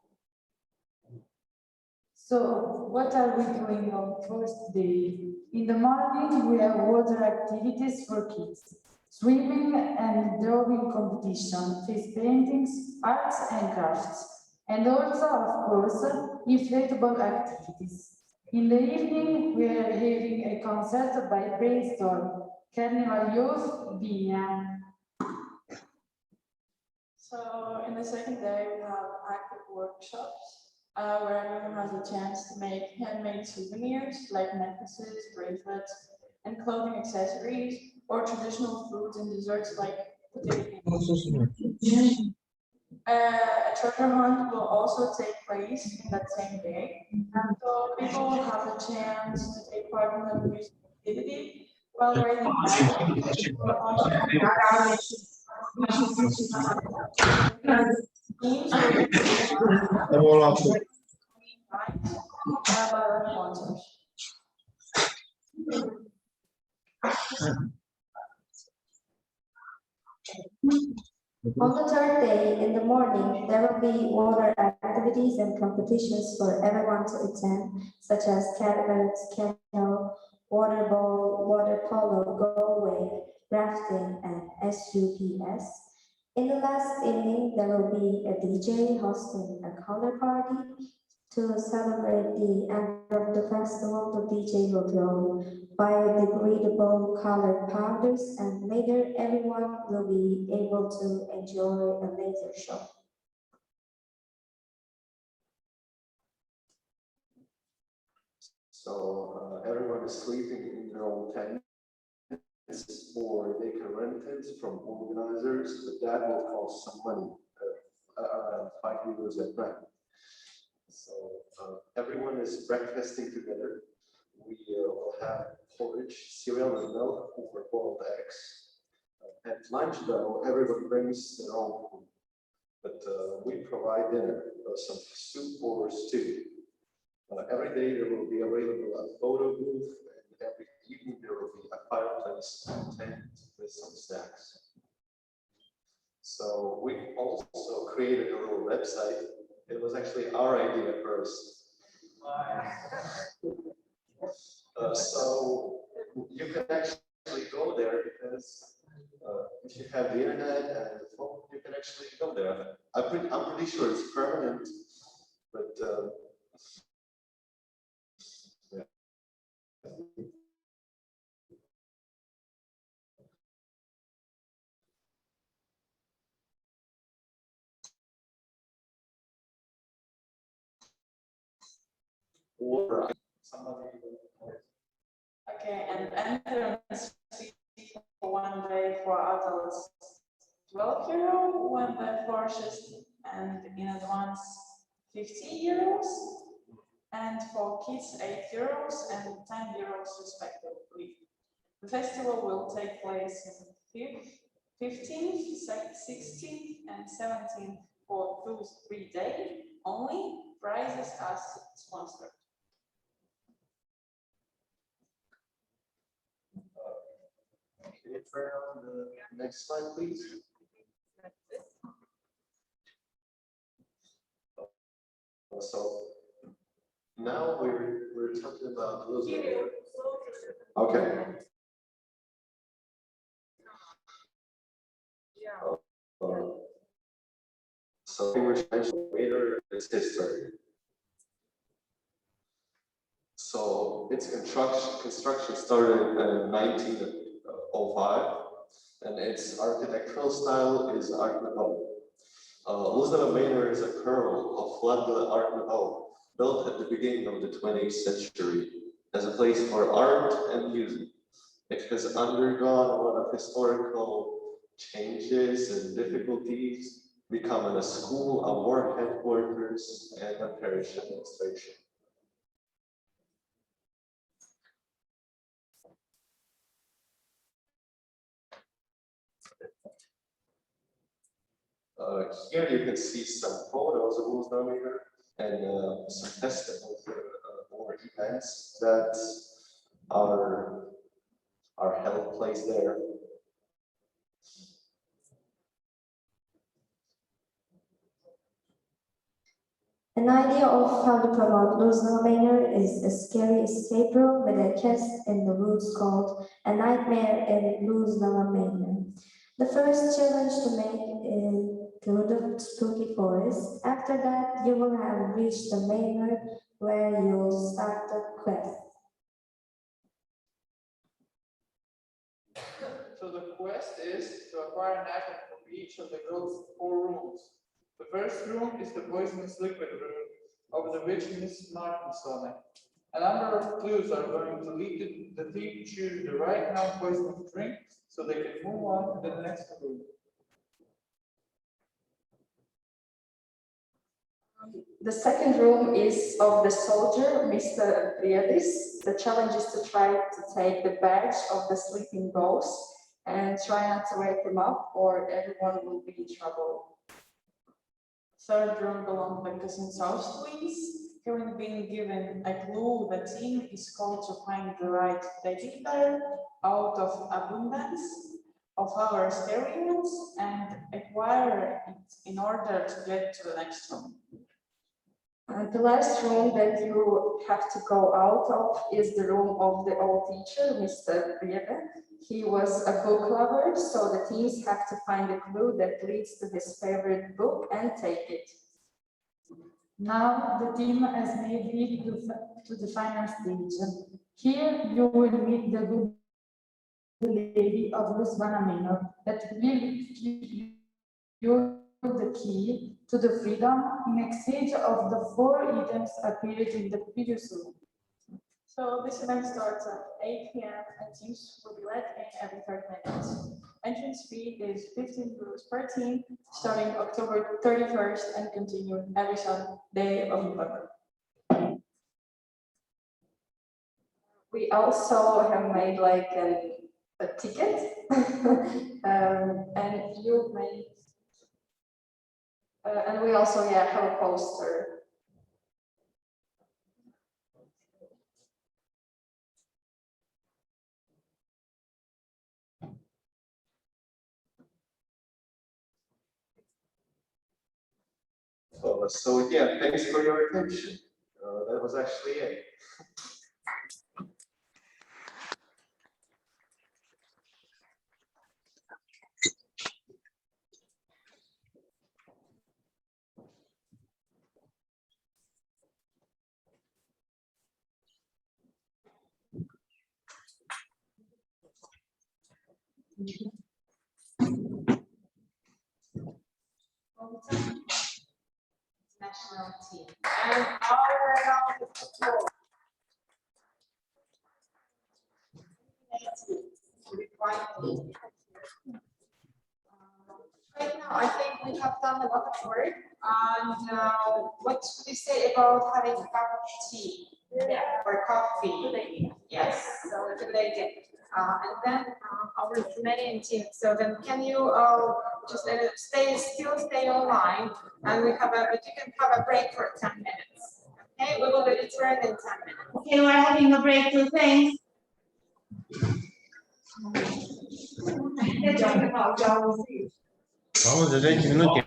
So what are we doing on first day? In the morning, we have water activities for kids, swimming and drawing competition, face paintings, arts and crafts, and also, of course, inflatable activities. In the evening, we are having a concert by Brainstorm, Carnival Youth, Vigna. So in the second day, we have active workshops where everyone has a chance to make handmade souvenirs like necklaces, bracelets, and clothing accessories, or traditional foods and desserts like potato. A treasure hunt will also take place in that same day. So people will have the chance to take part in the music activity while raising On the third day, in the morning, there will be water activities and competitions for everyone to attend, such as catamaran, canoe, water bowl, water polo, go-away, rafting, and SUPS. In the last evening, there will be a DJ hosting a color party. To celebrate the end of the festival, the DJ will throw biodegradable colored powders, and later everyone will be able to enjoy a laser show. So everyone is sleeping in their own tents, or they can rent it from organizers, but that will cost some money, around €5 at night. So everyone is breakfasting together. We will have porridge, cereal and milk over boiled eggs. At lunch though, everyone brings their own food, but we provide dinner, some soup or stew. Every day there will be available a photo booth, and every evening there will be a fireplace and tent with some snacks. So we also created a little website. It was actually our idea first. So you can actually go there because if you have the internet and the phone, you can actually go there. I'm pretty sure it's permanent, but yeah. Or somebody. Okay, and entrance fee for one day for adults €12, one day for just and in advance €50, and for kids €8 and €10 respectively. The festival will take place in 15th, 16th, and 17th for those 3 days only. Prizes as sponsored. Can you turn on the next slide, please? So now we're talking about those. Okay. So later is history. So its construction started in 1905, and its architectural style is Art Nouveau. Luzhneva Manor is a kernel of Latvian Art Nouveau, built at the beginning of the 20th century as a place for art and music. It has undergone a lot of historical changes and difficulties, becoming a school, a war headquarters, and a parish administration. Here you can see some photos of Luzhneva Manor and some festivals or events that are held place there. An idea of how to promote Luzla Manor is a scary escape room with a cast in the woods called A Nightmare in Luzla Manor. The first challenge to make is through the spooky forest. After that, you will have reached the manor where you'll start the quest. So the quest is to acquire an item from each of the girls' 4 rooms. The first room is the poisonous liquid room, of the which Miss Martin's on it. A number of clues are going to lead the team to choose the right non-poisonous drink so they can move on to the next room. The second room is of the soldier, Mr. Briadis. The challenge is to try to take the badge of the sleeping ghost and try not to wake him up or everyone will be in trouble. Third room belongs to the cousin South twins. Having been given a clue, the team is called to find the right teddy bear out of abundance of our experiments and acquire it in order to get to the next room. The last room that you have to go out of is the room of the old teacher, Mr. Briebe. He was a book lover, so the teams have to find a clue that leads to his favorite book and take it. Now the team has made it to the final stage. Here you will meet the good lady of Luzla Manor that will give you the key to the freedom in exchange of the 4 items appeared in the previous room. So this event starts at 8 p.m. and teams will be let in every 30 minutes. Entrance fee is 15 euros per team, starting October 31st and continuing every Sunday of November. We also have made like a ticket and you made and we also have a poster. So yeah, thanks for your attention. That was actually it. National team. And our round of applause. Right now, I think we have done a lot of work. And what should you say about having a cup of tea or coffee? Yes, so a good idea. And then our Romanian team. So then, can you just stay online, and we have but you can have a break for 10 minutes. Okay, we will return in 10 minutes. Okay, we're having a break too, thanks. Vamos de 10 minutos.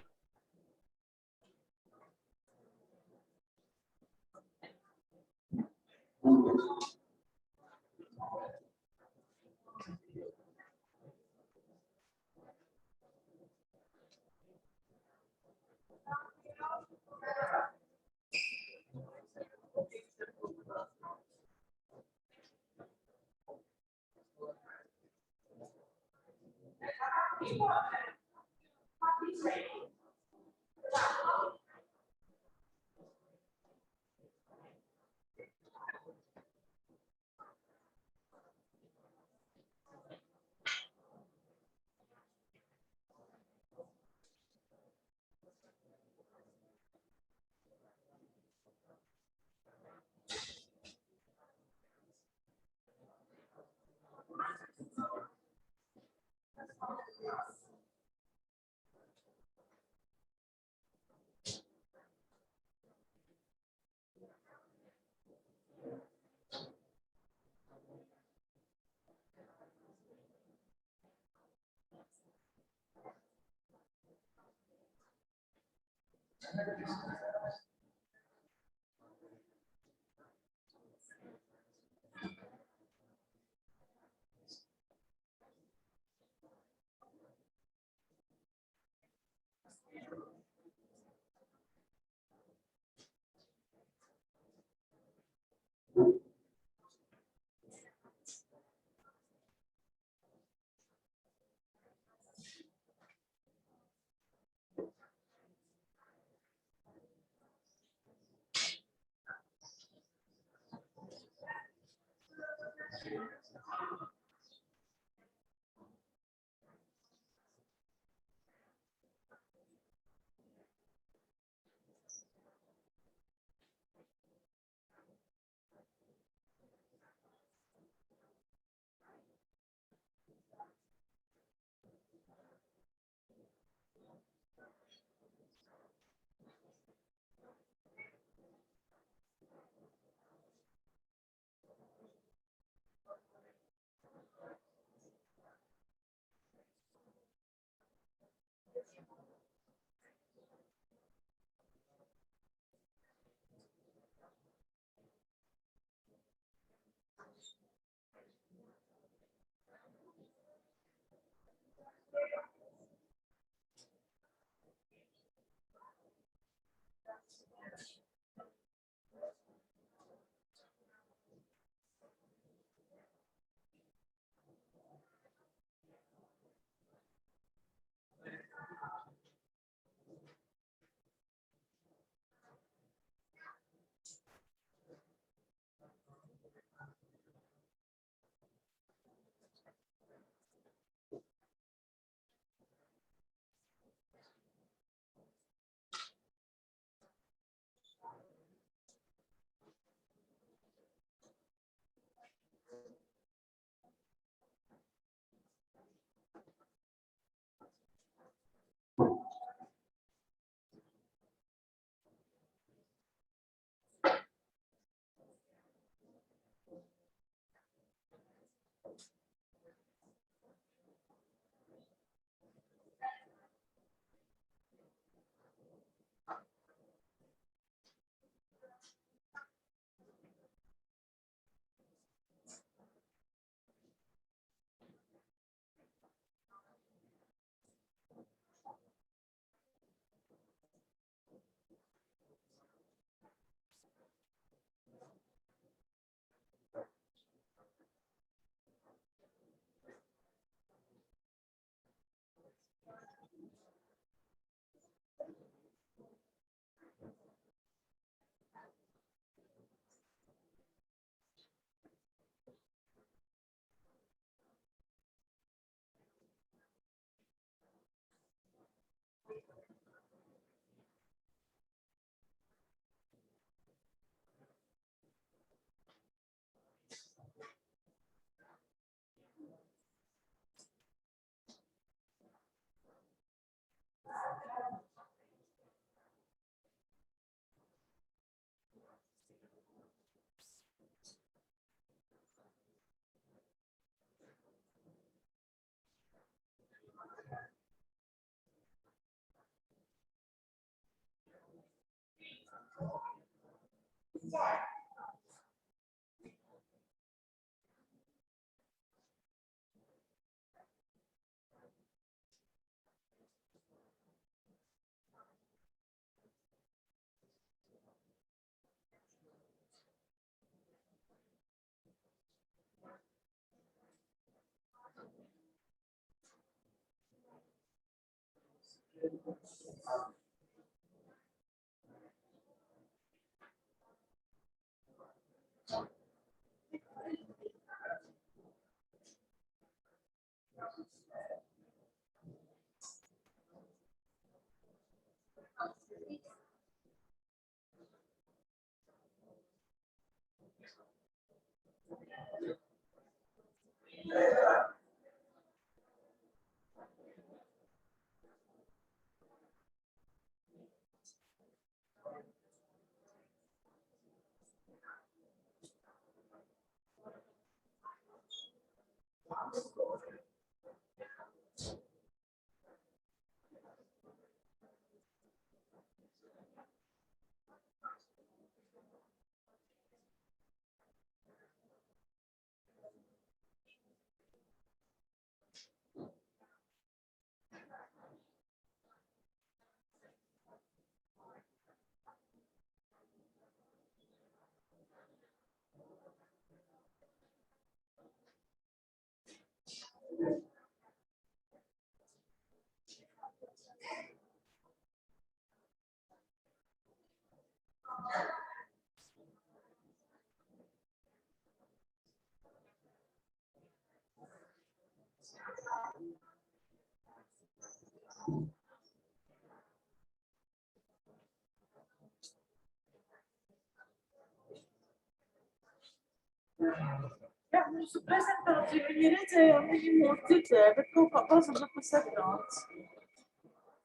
Jā, mūsu prezentāciju viņi redzējām, viņi mūs dzirdēja, bet kaut kā pazuda pa sekundāts.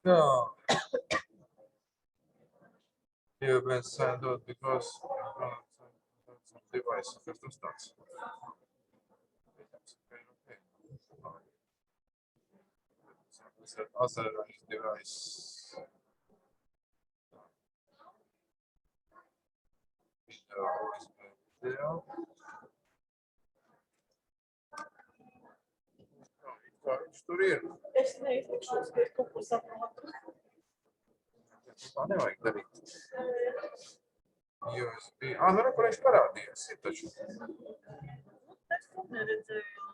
Yeah. You've been sent out because some device custom starts. Authorized device. Video. Kā viņš tur ir? Es neizlikšos, ka es kaut ko saprotu. Tā nevajag darīt. USB. Nu, kur viņš parādījās, ir taču. Es to neredzēju.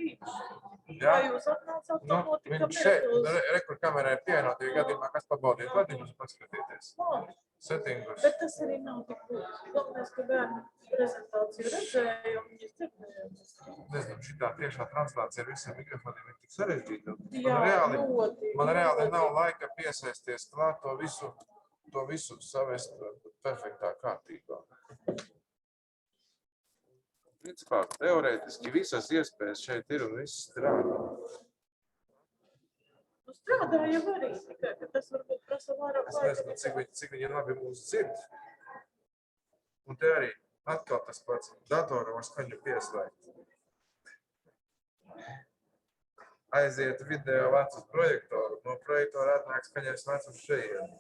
Jā. Vai jūs atnācāt to notika Viņš šeit, rekur kamerā ir pievienot, ja gadījumā, kas pabaudiet vadiņus, paskatieties. Settingus. Bet tas arī nav tik būtiski. Galvenais, ka bērni prezentāciju redzēja un viņas dzirdēja. Nezinu, šitā tiešā translācija ar visiem mikrofoniem ir tik sarežģīta. Jā, Man reāli nav laika piesaisties klāt to visu savest perfektā kārtībā. Principā, teorētiski visas iespējas šeit ir un viss strādā. Nu strādā jau arī, tikai, ka tas varbūt prasa vairāk Es nezinu, cik viņi labi mūs dzird. Un te arī atkal tas pats datoru var skaņu pieslēgt. Aiziet video vec uz projektoru, no projektora atnāk skaņais vec uz šeit.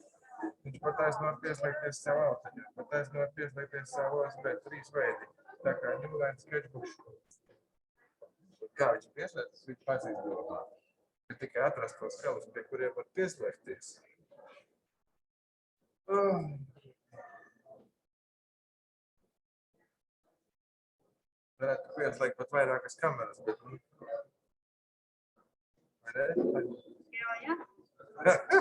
Viņš pataisno var pieslēgties savu autiņu, pataisno var pieslēgties savu USB 3 veidi. Tā kā ņemlēn sketchbookšu. Kā viņš pieslēgtas, viņš pats izdomā. Ir tikai atrast tos skalus, pie kuriem var pieslēgties. Varētu pieslēgt pat vairākas kameras, bet... Vai ne? Jā.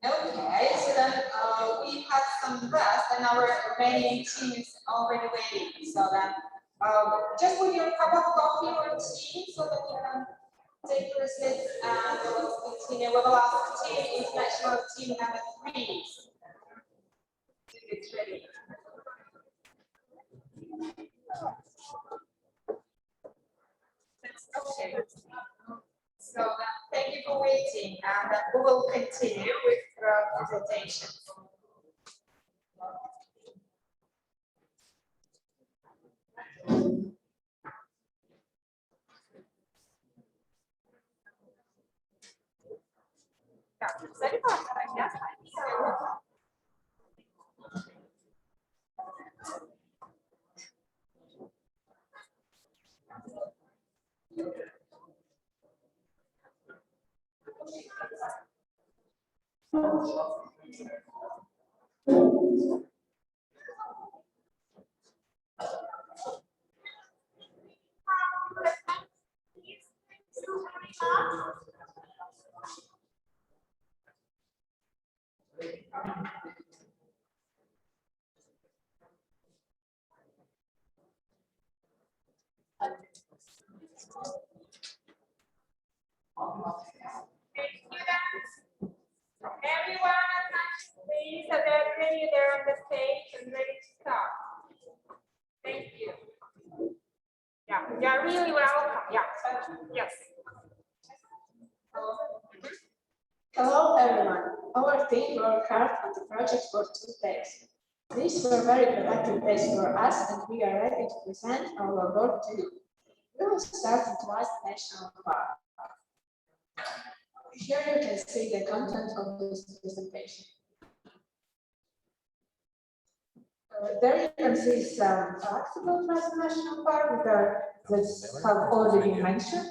Okay, so then we had some rest and our remaining team is already waiting. So then just with your cup of coffee or tea so that you can take your seats and we'll continue with the last team, international team number 3. It's ready. Okay. So thank you for waiting, and we will continue with the presentation. Everyone, please, so they're ready there on the stage and ready to start. Thank you. Yeah, you're really welcome. Yeah, yes. Hello everyone. Our team worked hard on the project for 2 days. These were very productive days for us and we are ready to present our work to you. We will start with Twice National Park. Here you can see the content of this presentation. There you can see some facts about Twice National Park that have already been mentioned.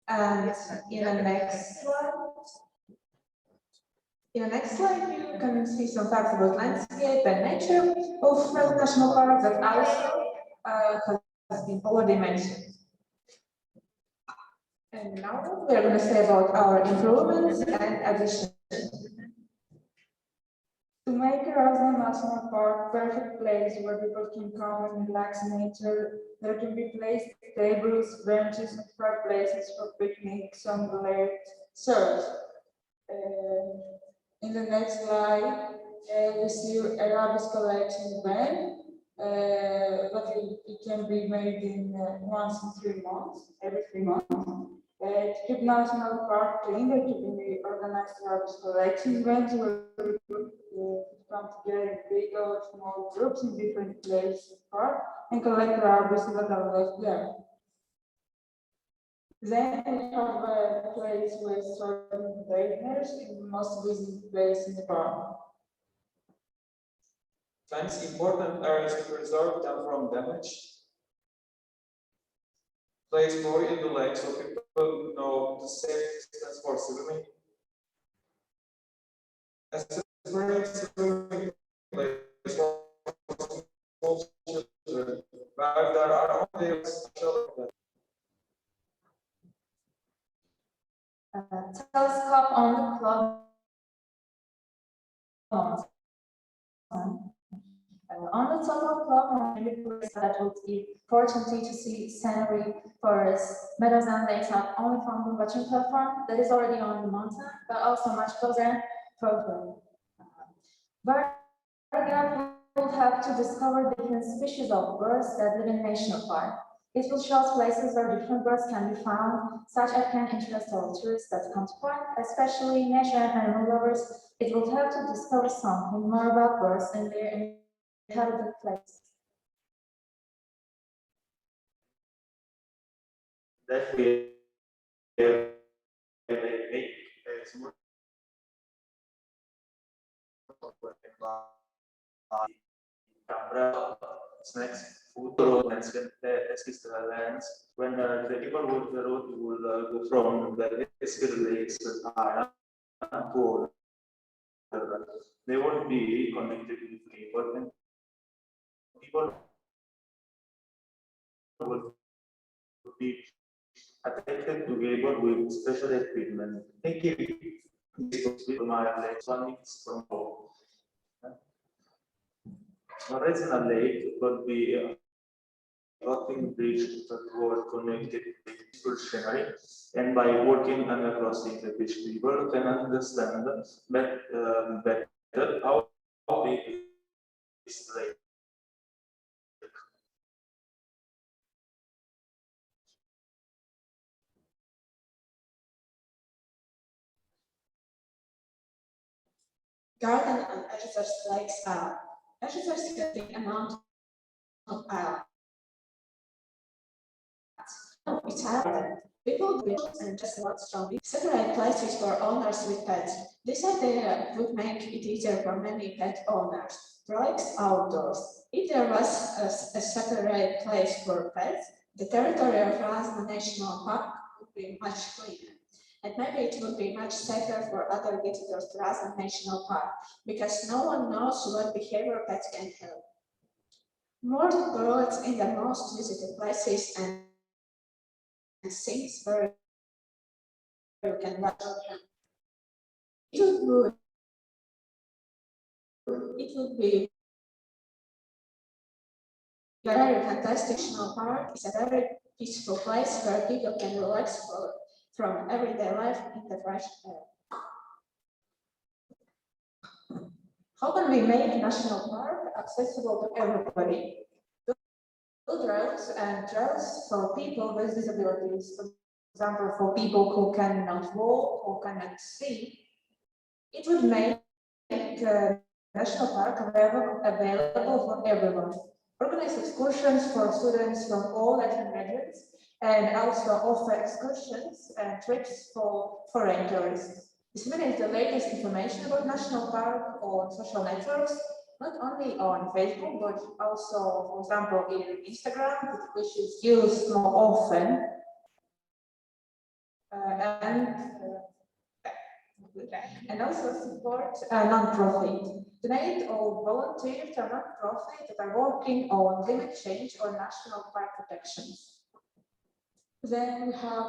And in the next slide, you can see some facts about landscape and nature of Twice National Park that also has been already mentioned. And now we are going to say about our improvements and additions. To make Erasmus National Park a perfect place where people can come and relax in nature, there can be placed tables, benches, and fireplaces for picnics on the lake served. In the next slide, we see Arabis collection van. But it can be made in once in 3 months, every 3 months. To keep National Park clean, there can be organized Arabis collection events where people come together in big or small groups in different places of the park and collect Arabis that are left there. Then we have a place where storing containers in the most visited place in the park. Fence important areas to preserve them from damage. Place more in the lake so people know the safe distance for swimming. A separate swimming place for small children, where there are only special events. Telescope on the club. On the top of club, many places that would give opportunity to see scenery, forests, meadows and lakes, not only from the watching platform that is already on the mountain, but also much closer further. Bird will have to discover different species of birds that live in national park. It will show us places where different birds can be found, such as can interest all tourists that come to park, especially nature and animal lovers. It will help to discover something more about birds and their inhabited place. That we make snacks, food, and lands. When the people would the road will go from the skill lakes to they won't be connected with people, and people would be attached together with special equipment. Thank you. This was my electronics from home. Originally, it could be a floating bridge that were connected with stationary, and by working and crossing the bridge, people can understand better how big is the lake. Garden and Edgeworth lakes are Edgeworth getting amount of it's happened. People build and just want strongly separate places for owners with pets. This idea would make it easier for many pet owners. Lakes outdoors. If there was a separate place for pets, the territory of Razma National Park would be much cleaner. And maybe it would be much safer for other visitors to Razma National Park, because no one knows what behavior pets can help. More birds in the most visited places and things where you can watch them. It would be a very fantastic national park. It's a very peaceful place where people can relax from everyday life in the fresh air. How can we make national park accessible to everybody? Good roads and trails for people with disabilities, for example, for people who cannot walk or cannot see. It would make national park available for everyone. Organize excursions for students from all Latin graduates, and also offer excursions and trips for foreign tourists. Disseminate the latest information about national park on social networks, not only on Facebook, but also, for example, in Instagram, which is used more often, and also support a non-profit. Donate or volunteer to a non-profit that are working on climate change or national park protections. Then we have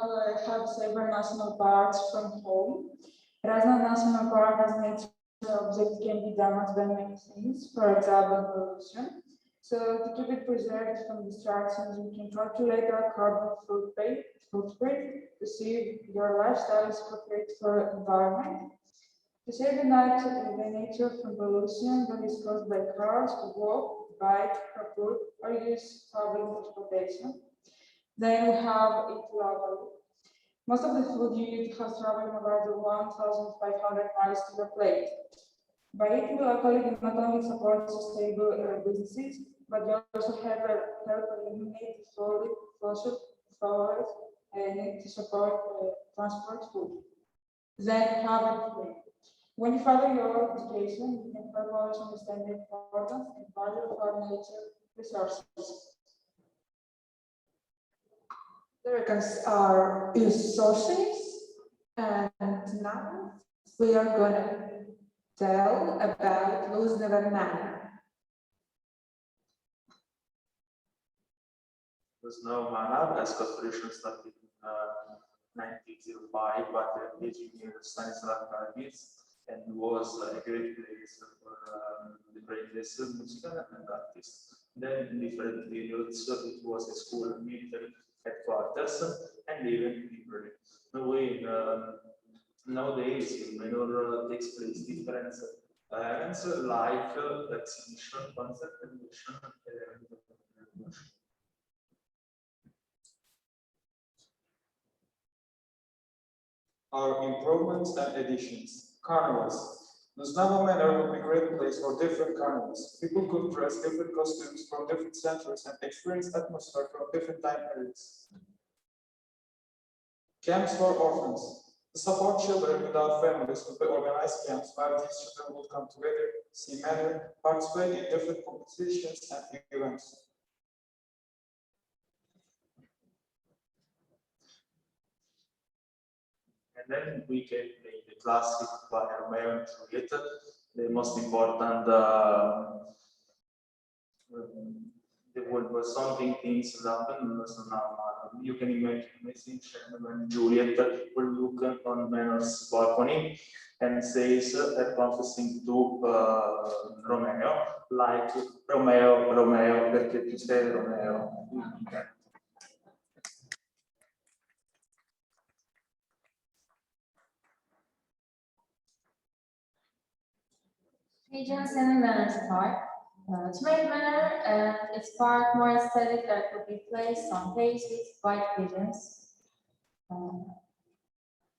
several national parks from home. Razma National Park as nature object can be damaged by many things, for example, pollution. So to keep it preserved from distractions, you can calculate our carbon footprint to see if your lifestyle is appropriate for the environment. To save the nature from pollution that is caused by cars, to walk, bike, carpool, or use public transportation. Then we have it locally. Most of the food you eat has traveled about 1,500 miles to your plate. By eating locally, you not only support sustainable businesses, but you also help eliminate the fossil fuels need to support transport food. Then have it. When you follow your education, you can help others understand the importance and value of our nature resources. The records are sources, and now we are going to tell about Luz Never Manor. Luz Never Manor as construction started in 1905 by the engineer Stanislav Kravets, and was a great place for the greatest musicians and artists. Then in different periods, it was a school, military headquarters, and even library. Nowadays, in Manor takes place different events like exhibition, concert, exhibition, and Our improvements and additions. Carnivals. Luz Never Manor would be a great place for different carnivals. People could dress different costumes from different centuries and experience atmosphere from different time periods. Camps for orphans. To support children without families would be organized camps where these children would come together, see Manor, participate in different competitions and events. And then we can play the classic by Romeo and Juliet, the most important, there were something things that happened, you can imagine a scene when Juliet will look on Manor's balcony and says, confessing to Romeo, like Romeo, Romeo, perché tu sei Romeo. Pigeons and Manners Park. To make Manor and its park more aesthetic, there could be placed on paved with white pigeons.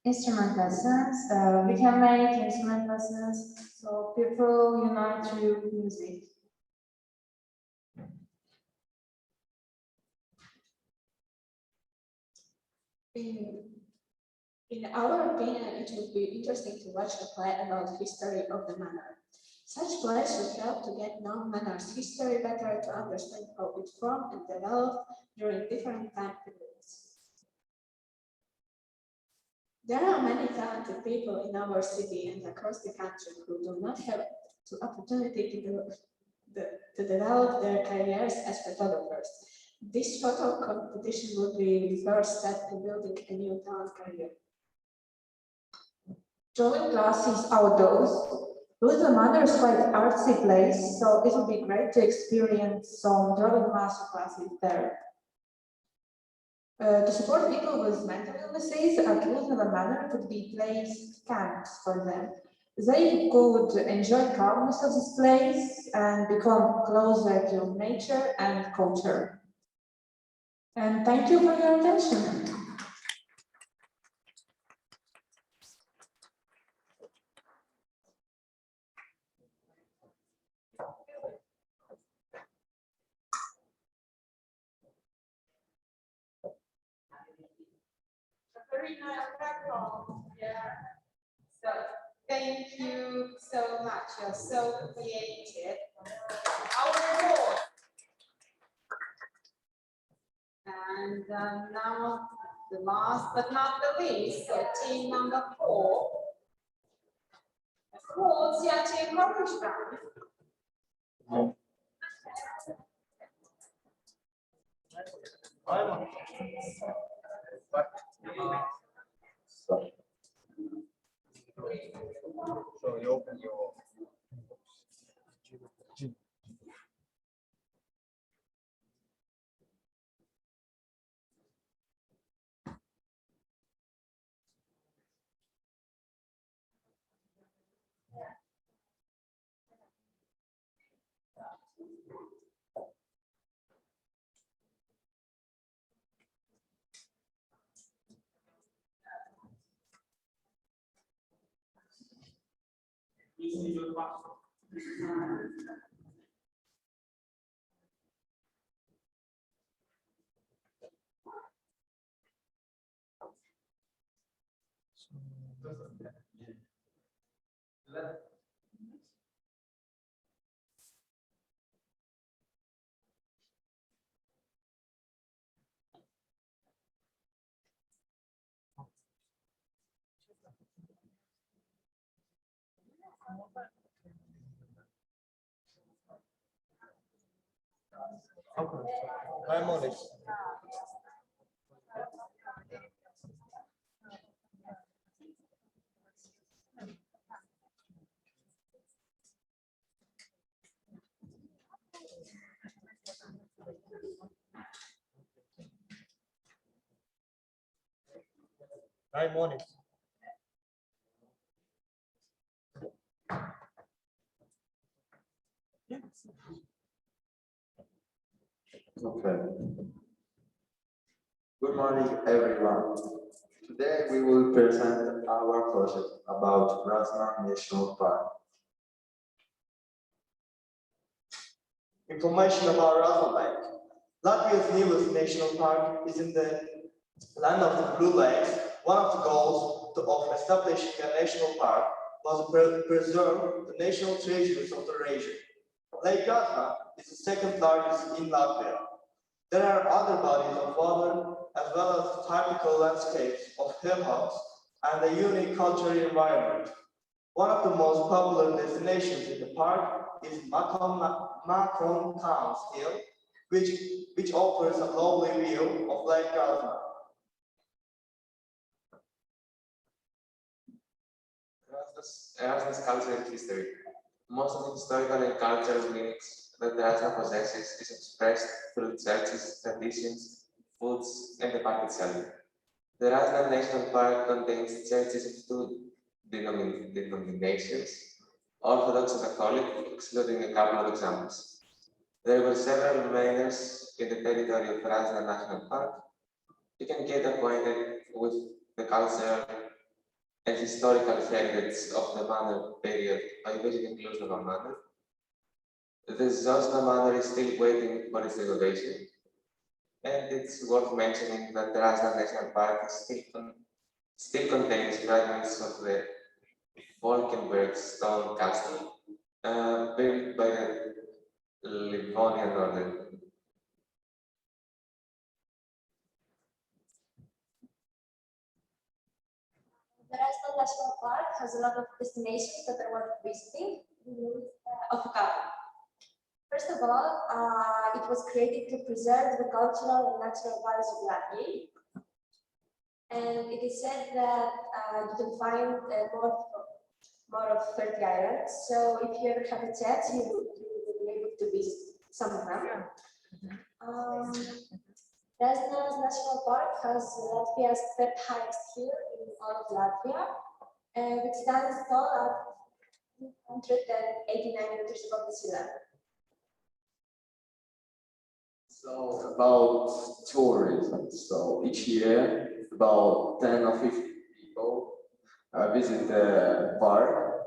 Instrument lessons. We can make instrument lessons so people unite through music. In our opinion, it would be interesting to watch a play about history of the manor. Such plays would help to get known Manor's history better, to understand how it formed and developed during different time periods. There are many talented people in our city and across the country who do not have the opportunity to develop their careers as photographers. This photo competition would be the first step in building a new talent career. Drawing classes outdoors. Little Manor is quite an artsy place, so it would be great to experience some drawing master classes there. To support people with mental illnesses, at Little Manor could be placed camps for them. They could enjoy calmness of this place and become closer to nature and culture. And thank you for your attention. Very nice background. Yeah. So thank you so much. You're so creative. Our board. And now the last but not the least, so team number 4. Of course, yeah, team Rubbish Band. So you open your. Okay. I'm on it. I'm on it. Okay. Good morning, everyone. Today we will present our project about Raznar National Park. Information about Raznar Lake. Latvia's newest national park is in the land of the Blue Lakes. One of the goals of establishing a national park was to preserve the national treasures of the region. Lake Raznar is the second largest in Latvia. There are other bodies of water as well as typical landscapes of hilltops and a unique cultural environment. One of the most popular destinations in the park is Macon Towns Hill, which offers a lovely view of Lake Kazma. Erasmus culture and history. Most of the historical and cultural meanings that Erasmus possesses is expressed through churches, traditions, foods, and the park itself. The Erasmus National Park contains churches of two denominations, Orthodox and Catholic, excluding a couple of examples. There were several manors in the territory of Erasmus National Park. You can get acquainted with the cultural and historical heritage of the manor period by visiting Klusnova Manor. The Zosna Manor is still waiting for its renovation, and it's worth mentioning that the Erasmus National Park is still contains fragments of the Volkenberg stone castle built by the Livonian order. The Erasmus National Park has a lot of destinations that are worth visiting, of a couple. First of all, it was created to preserve the cultural and natural values of Latvia. And it is said that you can find more of 30 islands. So if you ever have a chance, you will be able to visit some of them. Erasmus National Park has Latvia's third highest hill in all of Latvia, which stands tall at 189 meters above the sea level. So about tourism, so each year about 10 or 15 people visit the park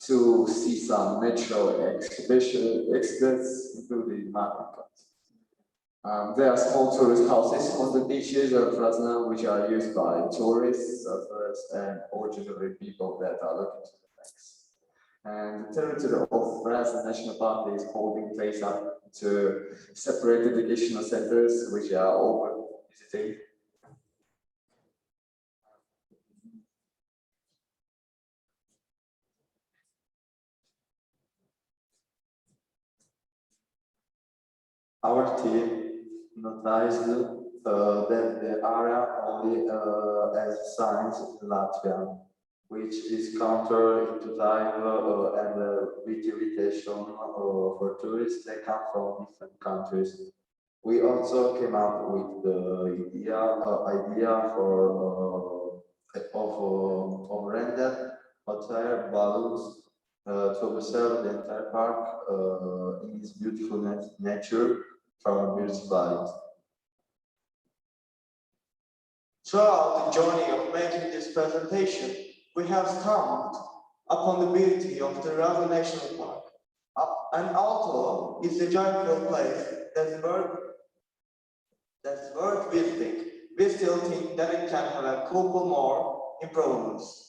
to see some natural exhibits, including market. There are small tourist houses on the beaches of Krasna, which are used by tourists, surfers, and ordinary people that are looking to relax. And the territory of Erasmus National Park is holding place up to separate educational centers, which are open visiting. Our team noticed that the area only has signs in Latvian, which is counterintuitive and big irritation for tourists that come from different countries. We also came up with the idea of rented hot air balloons to observe the entire park in its beautiful nature from a bird's flight. Throughout the journey of making this presentation, we have stumbled upon the beauty of the Erasmus National Park. And although it's a joyful place that's worth visiting, we still think that it can have a couple more improvements.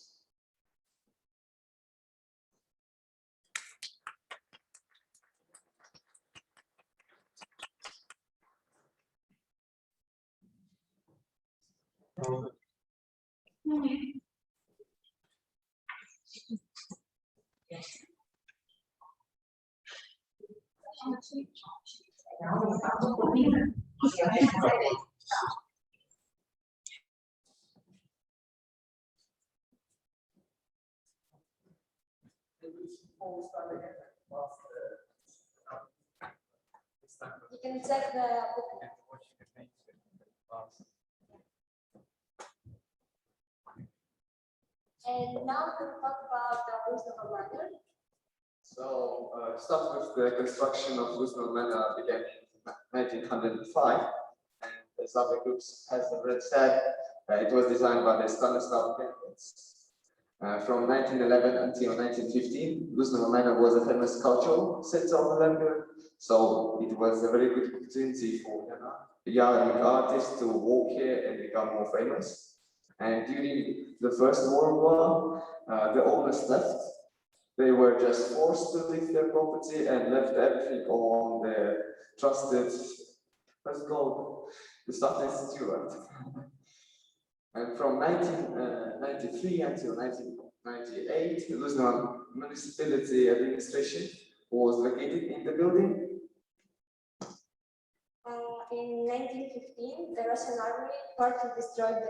You can check the book. And now we'll talk about the Klusnova Manor. So, start with the construction of Klusnova Manor began in 1905, and as other groups has already said, it was designed by the Stanislav Kempis. From 1911 until 1915, Klusnova Manor was a famous cultural center of Latvia, so it was a very good opportunity for young artists to walk here and become more famous. And during the First World War, the owners left. They were just forced to leave their property and left everything on the trusted, let's go, the Staten Stewart. And from 1993 until 1998, the Klusnova Municipality Administration was located in the building. in 1915, the Russian army partly destroyed the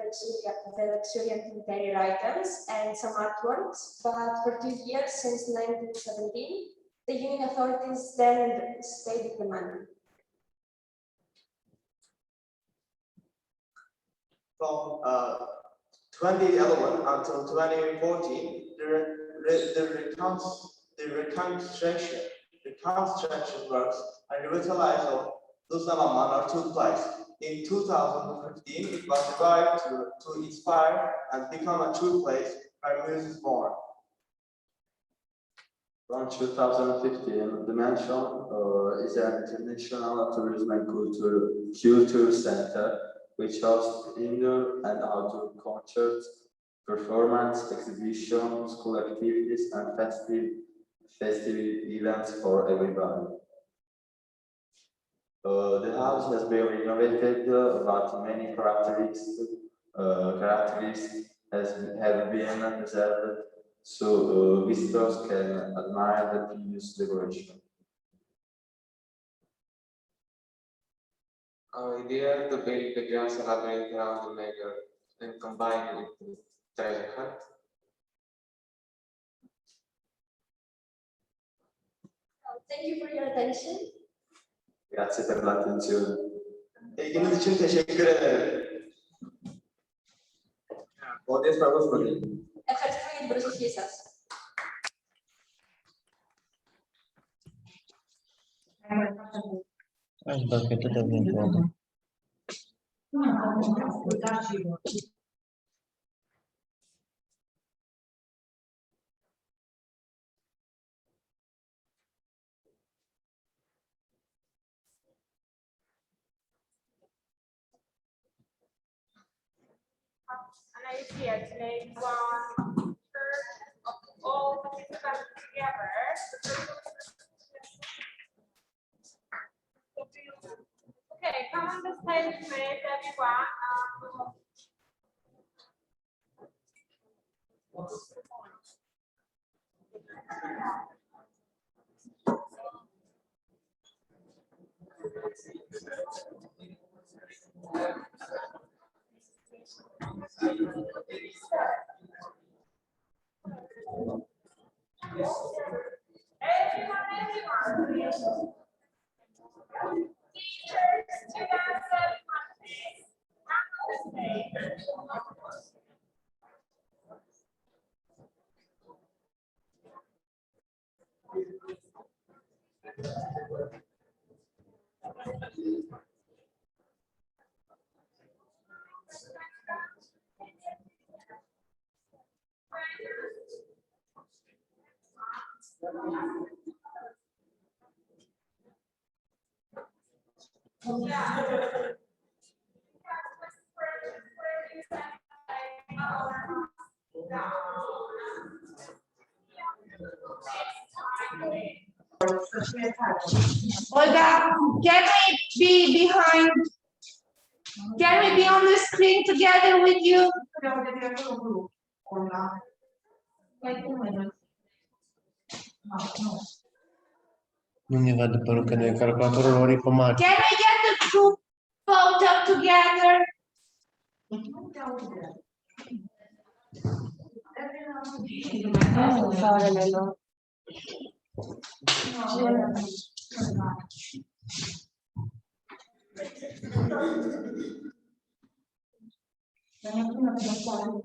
luxuriant interior items and some artworks, but for 2 years, since 1917, the Union authorities then stayed with the money. From 2011 until 2014, the reconstruction works and revitalization of Luznava Manor took place. In 2015, it was revived to inspire and become a true place where music is born. From 2015, the mansion is an international tourism and culture center which hosts indoor and outdoor concerts, performance, exhibitions, school activities, and festive events for everybody. The house has been renovated, but many characteristics have been preserved, so visitors can admire the previous decoration. Our idea to build the grass labyrinth around the mayor and combine it with treasure hunt. Thank you for your attention. Grazie per l'attenzione. İlginiz için teşekkür ederim. Audience members for me. Ευχαριστούμε για την προσοχή σας. Aș vrea că tot avem toate. An idea to make one church of all participants together. Okay, come on the stage, please, everyone. Everyone. Teachers, students, everyone, please. Come on the stage. Olga, can we be behind? Can we be on the screen together with you? Nu mi va de părul că noi calculatorul ori pe mare. Can we get the group photo together?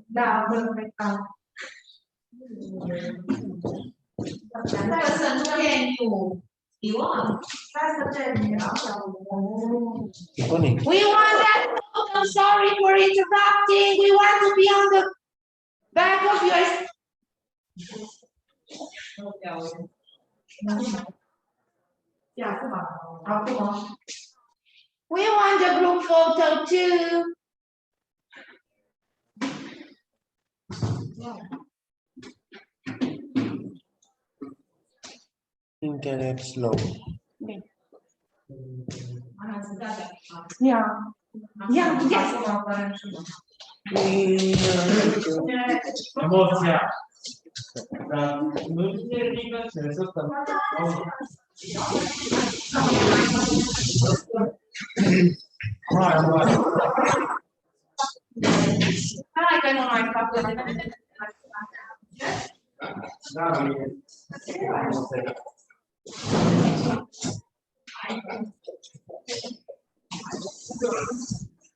Da, perfect. Să nu Eniu. Ion, stai să termin. We want that photo. Sorry for interrupting. We want to be on the back of your. We want the group photo too. Internet slow. Yeah. Yeah, yes. Emoția. Dar nu e liber să Che non hai fatto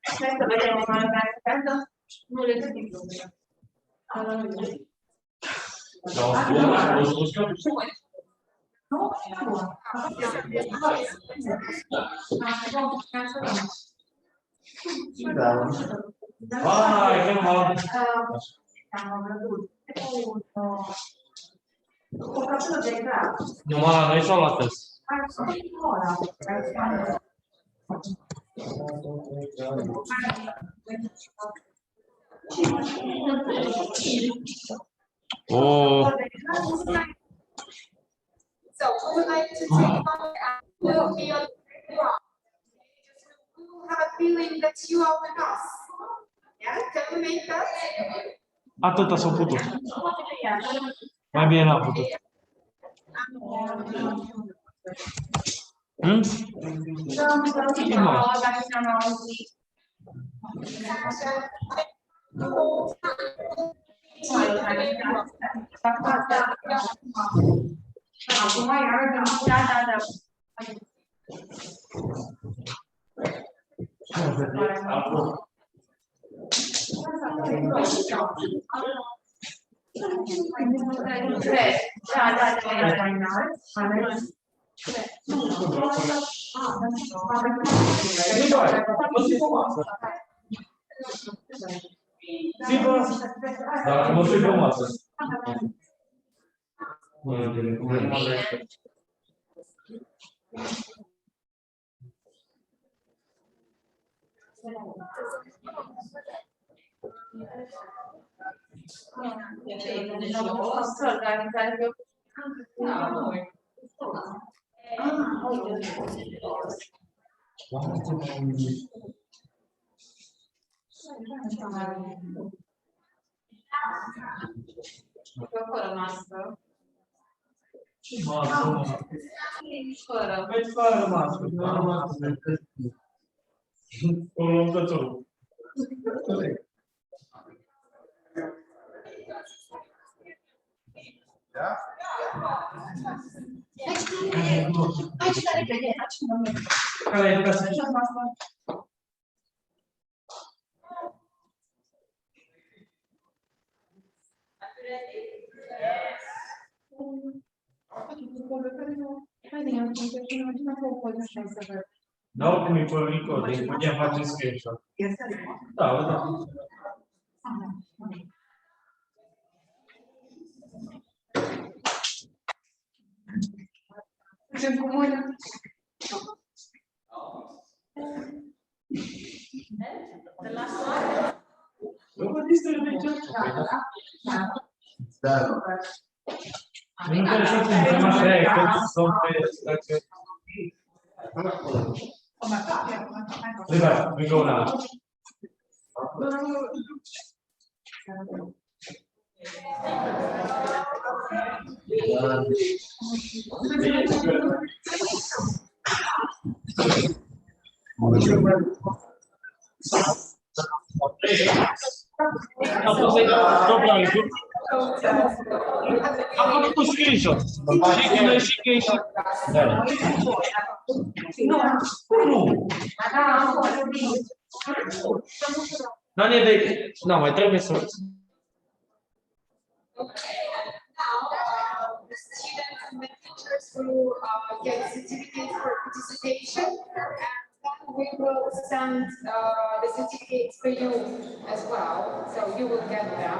aspetta, vediamo aspetta, non le sentito. Vai, che modo. No, ma noi sono la testa. So Oh. we would like to take a look at will be on you have a feeling that you are with us. Yeah, can we make that? Atâta s-au putut. Mai bine n-a putut. Dacă nu știu cum asta. Posso organizzare più? Fără mască. Fără. Păi fără mască. Fără mască. O luăm tățul. Da? Aici care crede? Care e casă? Da, ultimii părnică, deci putem face screenshot. Da, da. Nu trebuie să fim așa, e că sunt pe... We go now. Am făcut un screenshot. Și nu. Nu ne vei. Nu, mai trebuie să... The students and the teachers will get certificates for participation, and then we will send the certificates for you as well, so you will get them.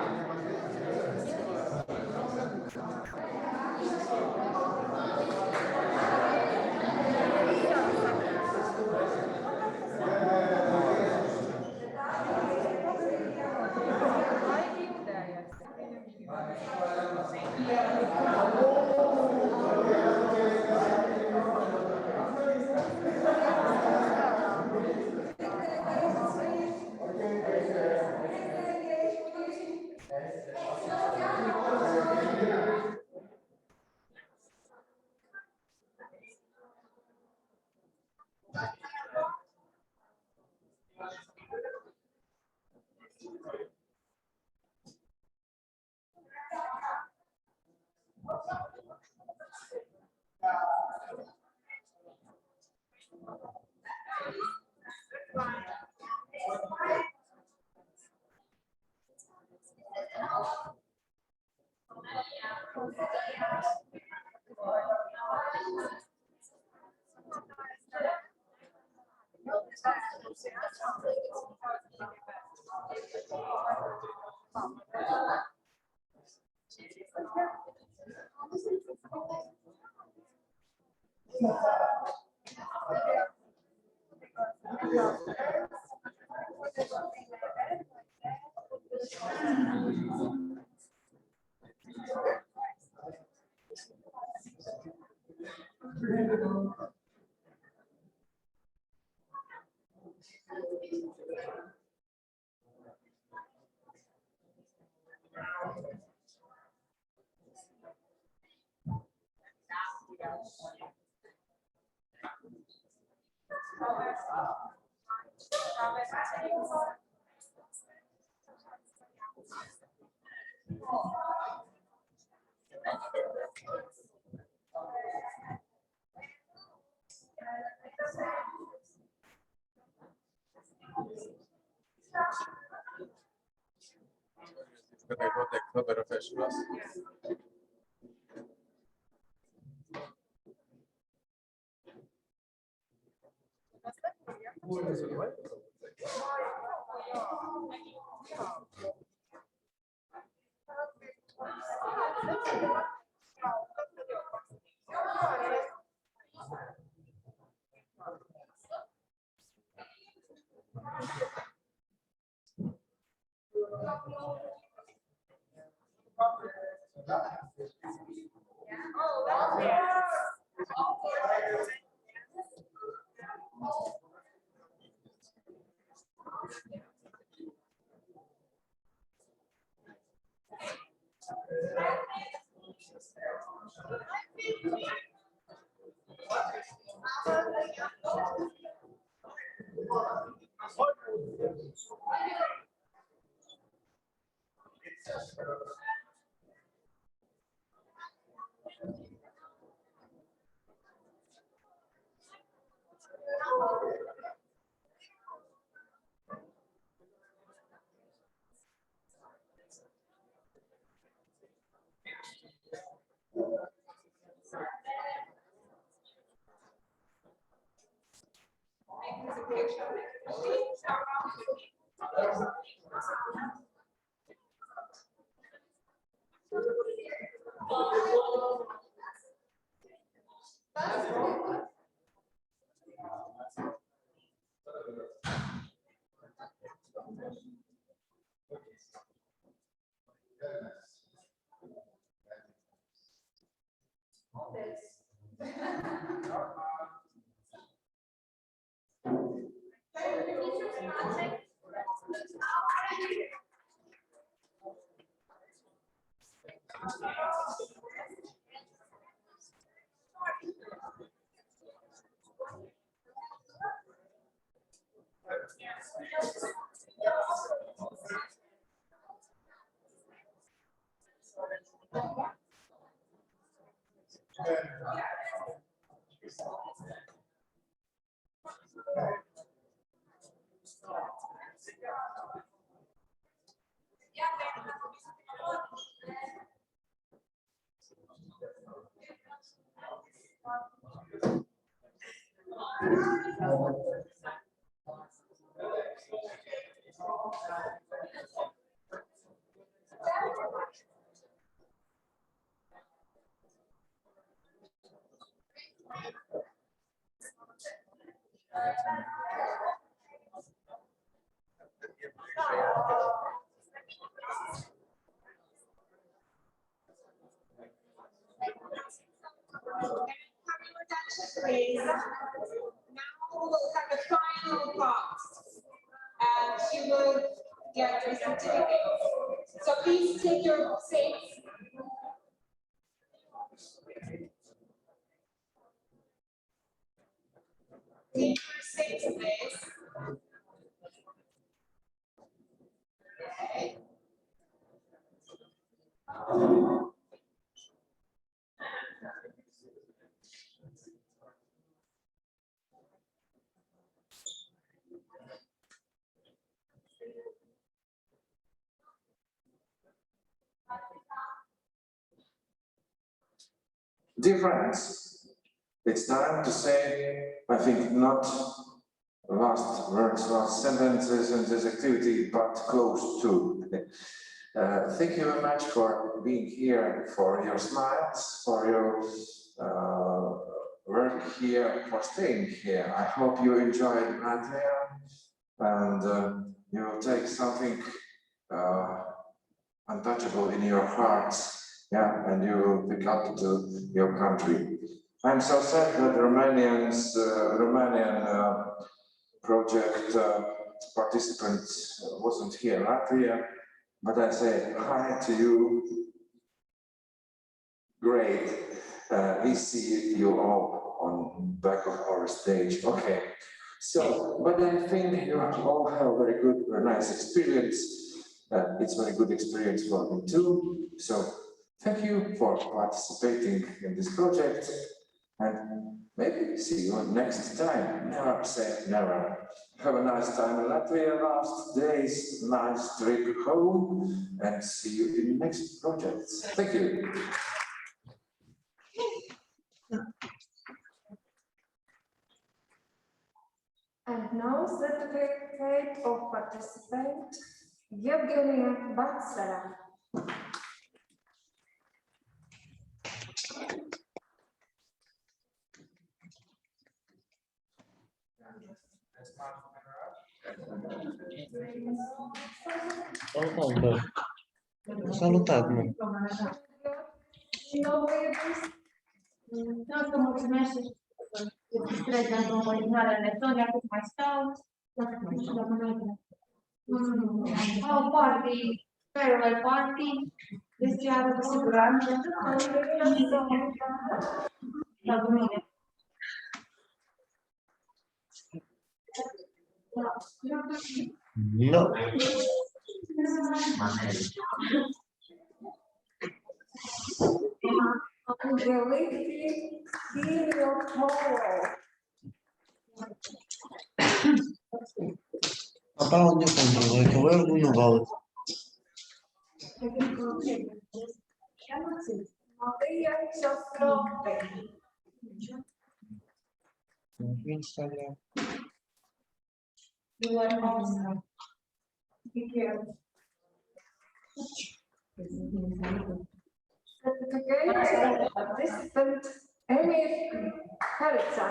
Please. Now we'll have a final box and you will get your certificate. So please take your seats. Take your seats, please. Okay. Dear friends, It's time to say, I think, not last words, last sentences in this activity, but close to. Thank you very much for being here, for your smiles, for your work here, for staying here. I hope you enjoyed Latvia and you take something untouchable in your hearts, yeah, and you will pick up to your country. I'm so sad that Romanian project participant wasn't here in Latvia, but I say hi to you. Great. We see you all on back of our stage. Okay. So, but I think you all have a very good, very nice experience. It's a very good experience for me too. So, thank you for participating in this project. And maybe see you next time. Never say never. Have a nice time in Latvia last days, nice trip home, and see you in the next project. Thank you. And now certificate of participant, Yevgenia Batsara. Salutare. Vreau să mulțumesc și distrez pentru originarea Letonia, cât mai stau. O party, farewell party, deci are cu siguranță. La mine. No. Papà ogni tanto perché voi uno volta. Instagram. You are awesome. Be careful. Certificate participant Emir Karica.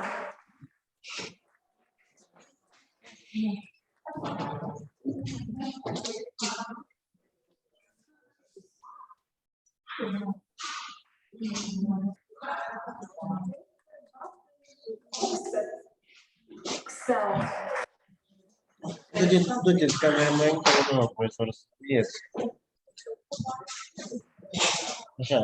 Duceți că mai încolo nu profesor. Yes. Așa.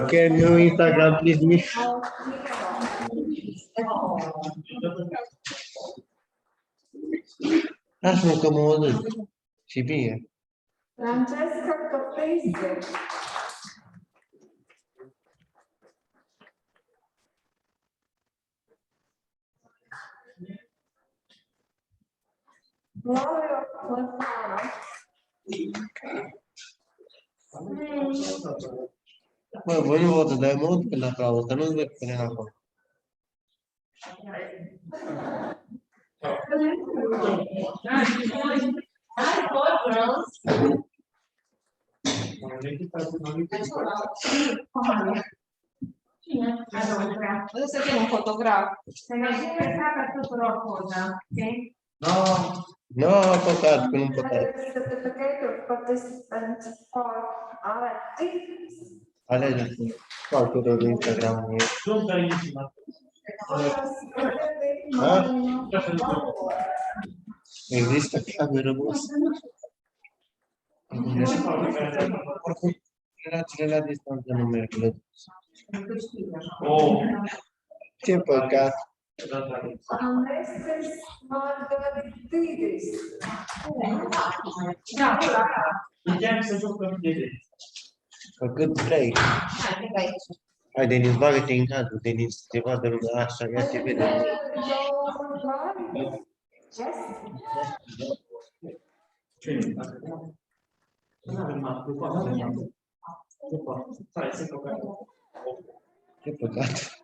Can you Instagram please me? Lasă-mă că mă văd. Și bine. Francesca Caprese. Gloria Fontana. Bă, voi nu vă dai mult când aplauze, că nu-ți văd până acolo. Vreau să fie un fotograf. Să ne facă tuturor poza, ok? Nu, păcat, că nu păcat. Certificate of participant for RFT. Alege foarte rău de Instagram. Există cameră, boss. Oricum, relațiile la distanță nu merg. Oh. Ce păcat. Unless there's Margaret Davis. Putem să jucăm de Făcut vrei. Hai, Denis, bagă-te în cadru, Denis, te vadă lumea așa, ia te vede. Ce păcat.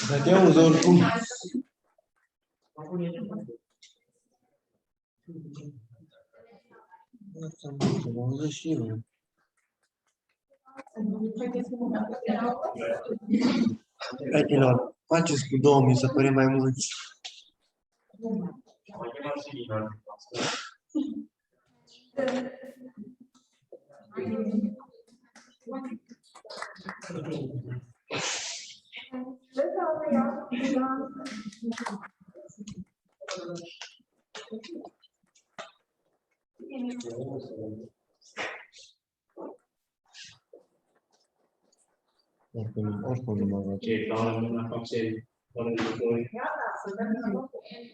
Dar te auzi oricum. Mă auză și eu. Prietenilor, faceți cu 2000 să părem mai mulți. Oricum nu mă văd.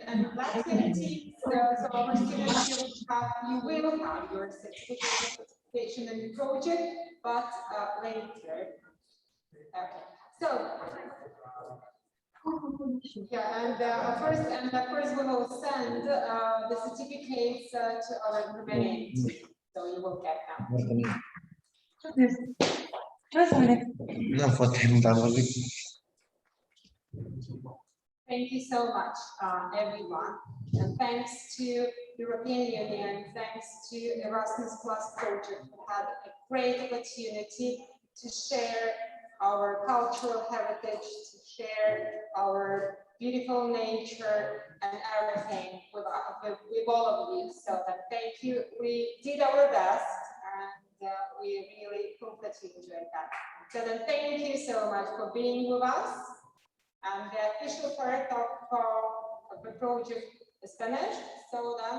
And last minute, so our students, you will have your certificate of participation in the project, but later. Okay, so yeah, and first we will send the certificates to our Romanian team, so you will get them. N-am fost timp, dar am văzut. Thank you so much, everyone. And thanks to European Union, thanks to Erasmus Plus project, we had a great opportunity to share our cultural heritage, to share our beautiful nature and everything with all of you. So thank you. We did our best, and we really hope that you enjoyed that. So then thank you so much for being with us. And the official part of the project is finished. So then,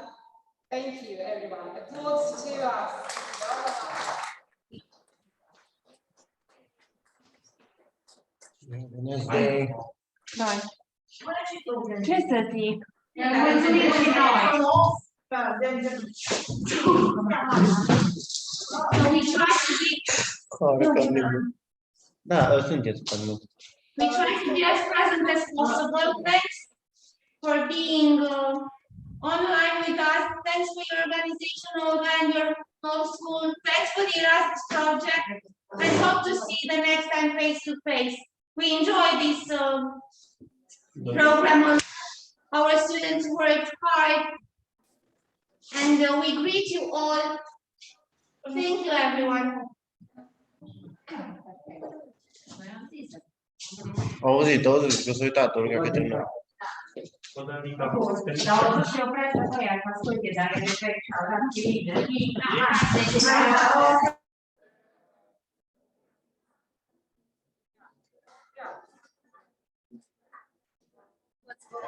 thank you, everyone. Applause to us. Have a nice day. Bye. Ce să zic? Da, sunteți pe mine. We try to be as present as possible. Thanks for being online with us. Thanks for your organizational and your whole school. Thanks for the Erasmus project. I hope to see you the next time face to face. We enjoy this program. Our students worked hard, and we greet you all. Thank you, everyone. Auzit, că s-a uitat, Olga, că termină. Let's go.